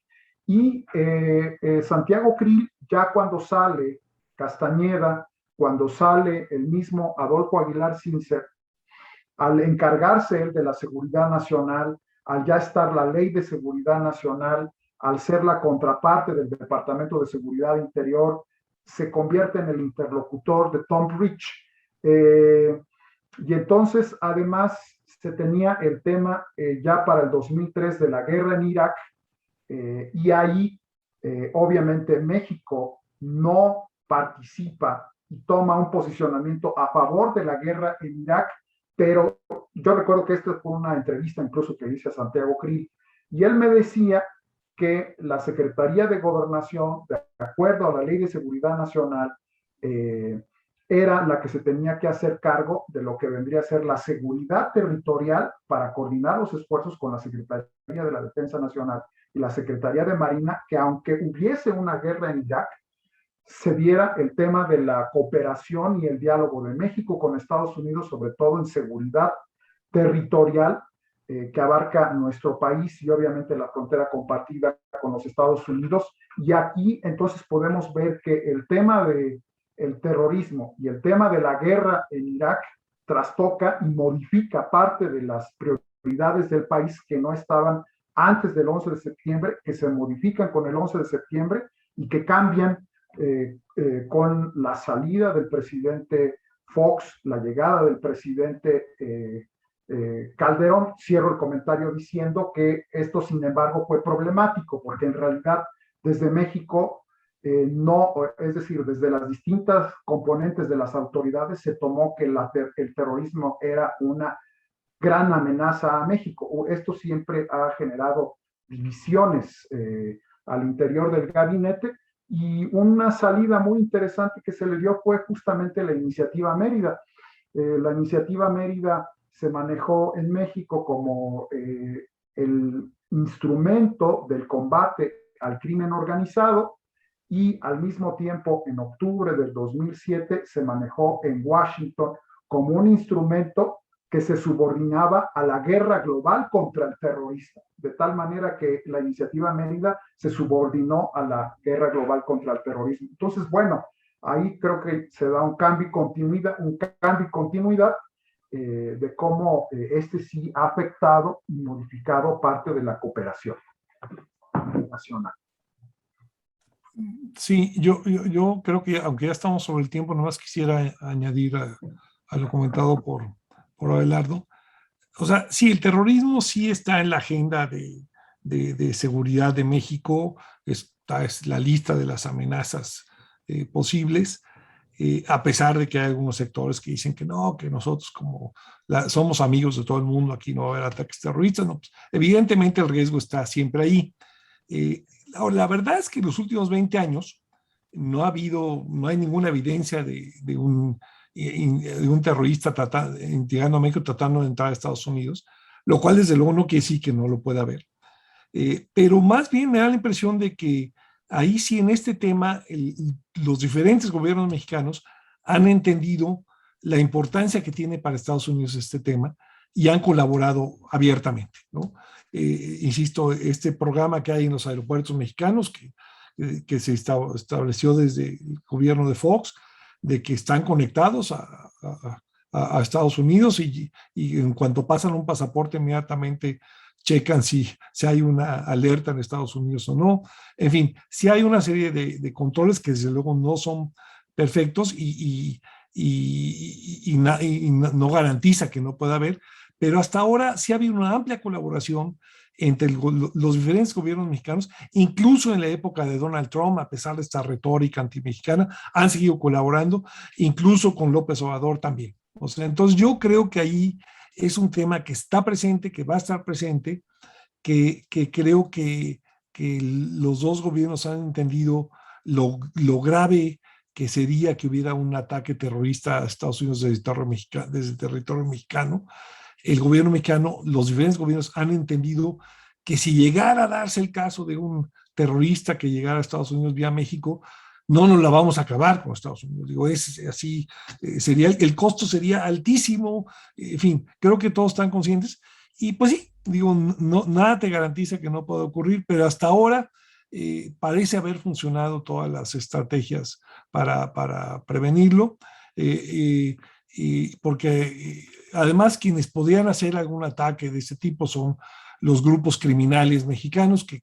S4: Y Santiago Krill, ya cuando sale Castañeda, cuando sale el mismo Adolfo Aguilar Sincer, al encargarse él de la seguridad nacional, al ya estar la Ley de Seguridad Nacional, al ser la contraparte del Departamento de Seguridad Interior, se convierte en el interlocutor de Tom Rich. Y entonces, además, se tenía el tema ya para el 2003 de la guerra en Irak, y ahí, obviamente, México no participa y toma un posicionamiento a favor de la guerra en Irak, pero yo recuerdo que esta fue una entrevista incluso que hice a Santiago Krill, y él me decía que la Secretaría de Gobernación, de acuerdo a la Ley de Seguridad Nacional, era la que se tenía que hacer cargo de lo que vendría a ser la seguridad territorial para coordinar los esfuerzos con la Secretaría de la Defensa Nacional y la Secretaría de Marina, que aunque hubiese una guerra en Irak, se diera el tema de la cooperación y el diálogo de México con Estados Unidos, sobre todo en seguridad territorial, que abarca nuestro país y obviamente la frontera compartida con los Estados Unidos. Y aquí entonces podemos ver que el tema del terrorismo y el tema de la guerra en Irak trastoca y modifica parte de las prioridades del país que no estaban antes del 11 de septiembre, que se modifican con el 11 de septiembre y que cambian con la salida del presidente Fox, la llegada del presidente Calderón. Cierro el comentario diciendo que esto, sin embargo, fue problemático, porque en realidad desde México, no, es decir, desde las distintas componentes de las autoridades se tomó que el terrorismo era una gran amenaza a México. Esto siempre ha generado divisiones al interior del gabinete, Y una salida muy interesante que se le dio fue justamente la iniciativa Mérida. La iniciativa Mérida se manejó en México como el instrumento del combate al crimen organizado, y al mismo tiempo en octubre del 2007 se manejó en Washington como un instrumento que se subordinaba a la guerra global contra el terrorismo, de tal manera que la iniciativa Mérida se subordinó a la guerra global contra el terrorismo. Entonces, bueno, ahí creo que se da un cambio y continuidad de cómo este sí ha afectado y modificado parte de la cooperación nacional.
S2: Sí, yo creo que aunque ya estamos sobre el tiempo, nomás quisiera añadir a lo comentado por Abelardo. O sea, sí, el terrorismo sí está en la agenda de seguridad de México, está es la lista de las amenazas posibles, a pesar de que hay algunos sectores que dicen que no, que nosotros como somos amigos de todo el mundo, aquí no va a haber ataques terroristas. No, pues, evidentemente el riesgo está siempre ahí. Ahora, la verdad es que en los últimos 20 años no hay ninguna evidencia de un terrorista llegando a México tratando de entrar a Estados Unidos, lo cual desde luego no quiere decir que no lo pueda haber. Pero más bien me da la impresión de que ahí sí en este tema los diferentes gobiernos mexicanos han entendido la importancia que tiene para Estados Unidos este tema y han colaborado abiertamente, ¿no? Insisto, este programa que hay en los aeropuertos mexicanos que se estableció desde el gobierno de Fox, de que están conectados a Estados Unidos y en cuanto pasan un pasaporte inmediatamente checan si hay una alerta en Estados Unidos o no. En fin, sí hay una serie de controles que desde luego no son perfectos y no garantiza que no pueda haber, pero hasta ahora sí ha habido una amplia colaboración entre los diferentes gobiernos mexicanos, incluso en la época de Donald Trump, a pesar de esta retórica antimexicana, han seguido colaborando, incluso con López Obrador también. O sea, entonces yo creo que ahí es un tema que está presente, que va a estar presente, que creo que los dos gobiernos han entendido lo grave que sería que hubiera un ataque terrorista a Estados Unidos desde el territorio mexicano. El gobierno mexicano, los diferentes gobiernos han entendido que si llegara a darse el caso de un terrorista que llegara a Estados Unidos vía México, no nos la vamos a acabar con Estados Unidos. Digo, es así, el costo sería altísimo. En fin, creo que todos están conscientes. Y pues sí, digo, nada te garantiza que no pueda ocurrir, pero hasta ahora parece haber funcionado todas las estrategias para prevenirlo. Porque además quienes podrían hacer algún ataque de ese tipo son los grupos criminales mexicanos que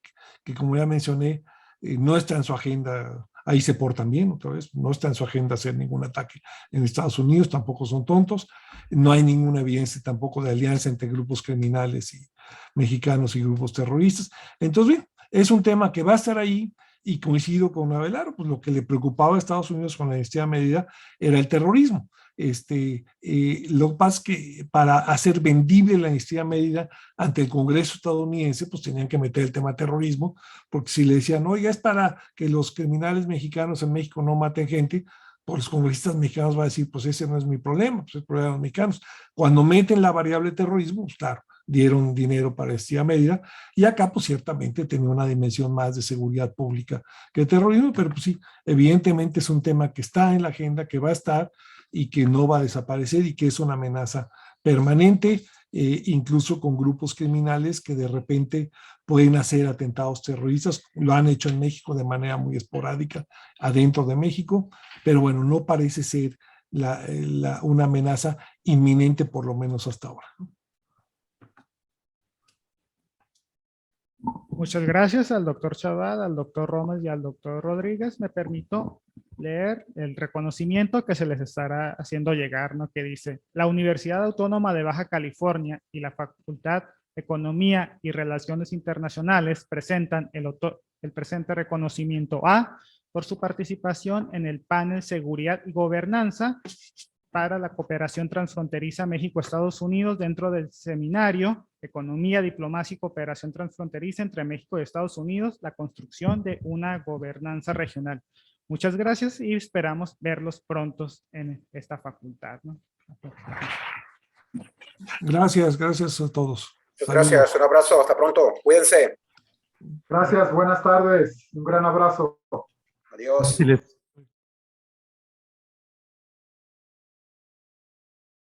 S2: como ya mencioné, no está en su agenda, ahí se portan bien otra vez, no está en su agenda hacer ningún ataque en Estados Unidos, tampoco son tontos, no hay ninguna evidencia tampoco de alianza entre grupos criminales y mexicanos y grupos terroristas. Entonces, bien, es un tema que va a estar ahí. Y coincido con Abelardo, pues lo que le preocupaba a Estados Unidos con la iniciativa Mérida era el terrorismo. Lo que pasa es que para hacer vendible la iniciativa Mérida ante el Congreso estadounidense, pues tenían que meter el tema terrorismo, porque si le decían, oiga, es para que los criminales mexicanos en México no maten gente, pues los congresistas mexicanos van a decir, pues ese no es mi problema, pues es el problema de los mexicanos. Cuando meten la variable terrorismo, pues claro, dieron dinero para esta medida, y acá pues ciertamente tenía una dimensión más de seguridad pública que de terrorismo, pero pues sí, evidentemente es un tema que está en la agenda, que va a estar y que no va a desaparecer y que es una amenaza permanente, incluso con grupos criminales que de repente pueden hacer atentados terroristas, lo han hecho en México de manera muy esporádica, adentro de México, pero bueno, no parece ser una amenaza inminente, por lo menos hasta ahora.
S1: Muchas gracias al doctor Chabad, al doctor Romas y al doctor Rodríguez. Me permito leer el reconocimiento que se les estará haciendo llegar, ¿no? Que dice: la Universidad Autónoma de Baja California y la Facultad de Economía y Relaciones Internacionales presentan el presente reconocimiento por su participación en el panel Seguridad y Gobernanza para la Cooperación Transfronteriza México-Estados Unidos dentro del seminario economía, diplomacia y cooperación transfronteriza entre México y Estados Unidos, la construcción de una gobernanza regional. Muchas gracias y esperamos verlos prontos en esta facultad, ¿no?
S2: Gracias a todos.
S3: Muchas gracias, un abrazo, hasta pronto, cuídense.
S4: Gracias, buenas tardes. Un gran abrazo.
S3: Adiós.
S2: Saludos.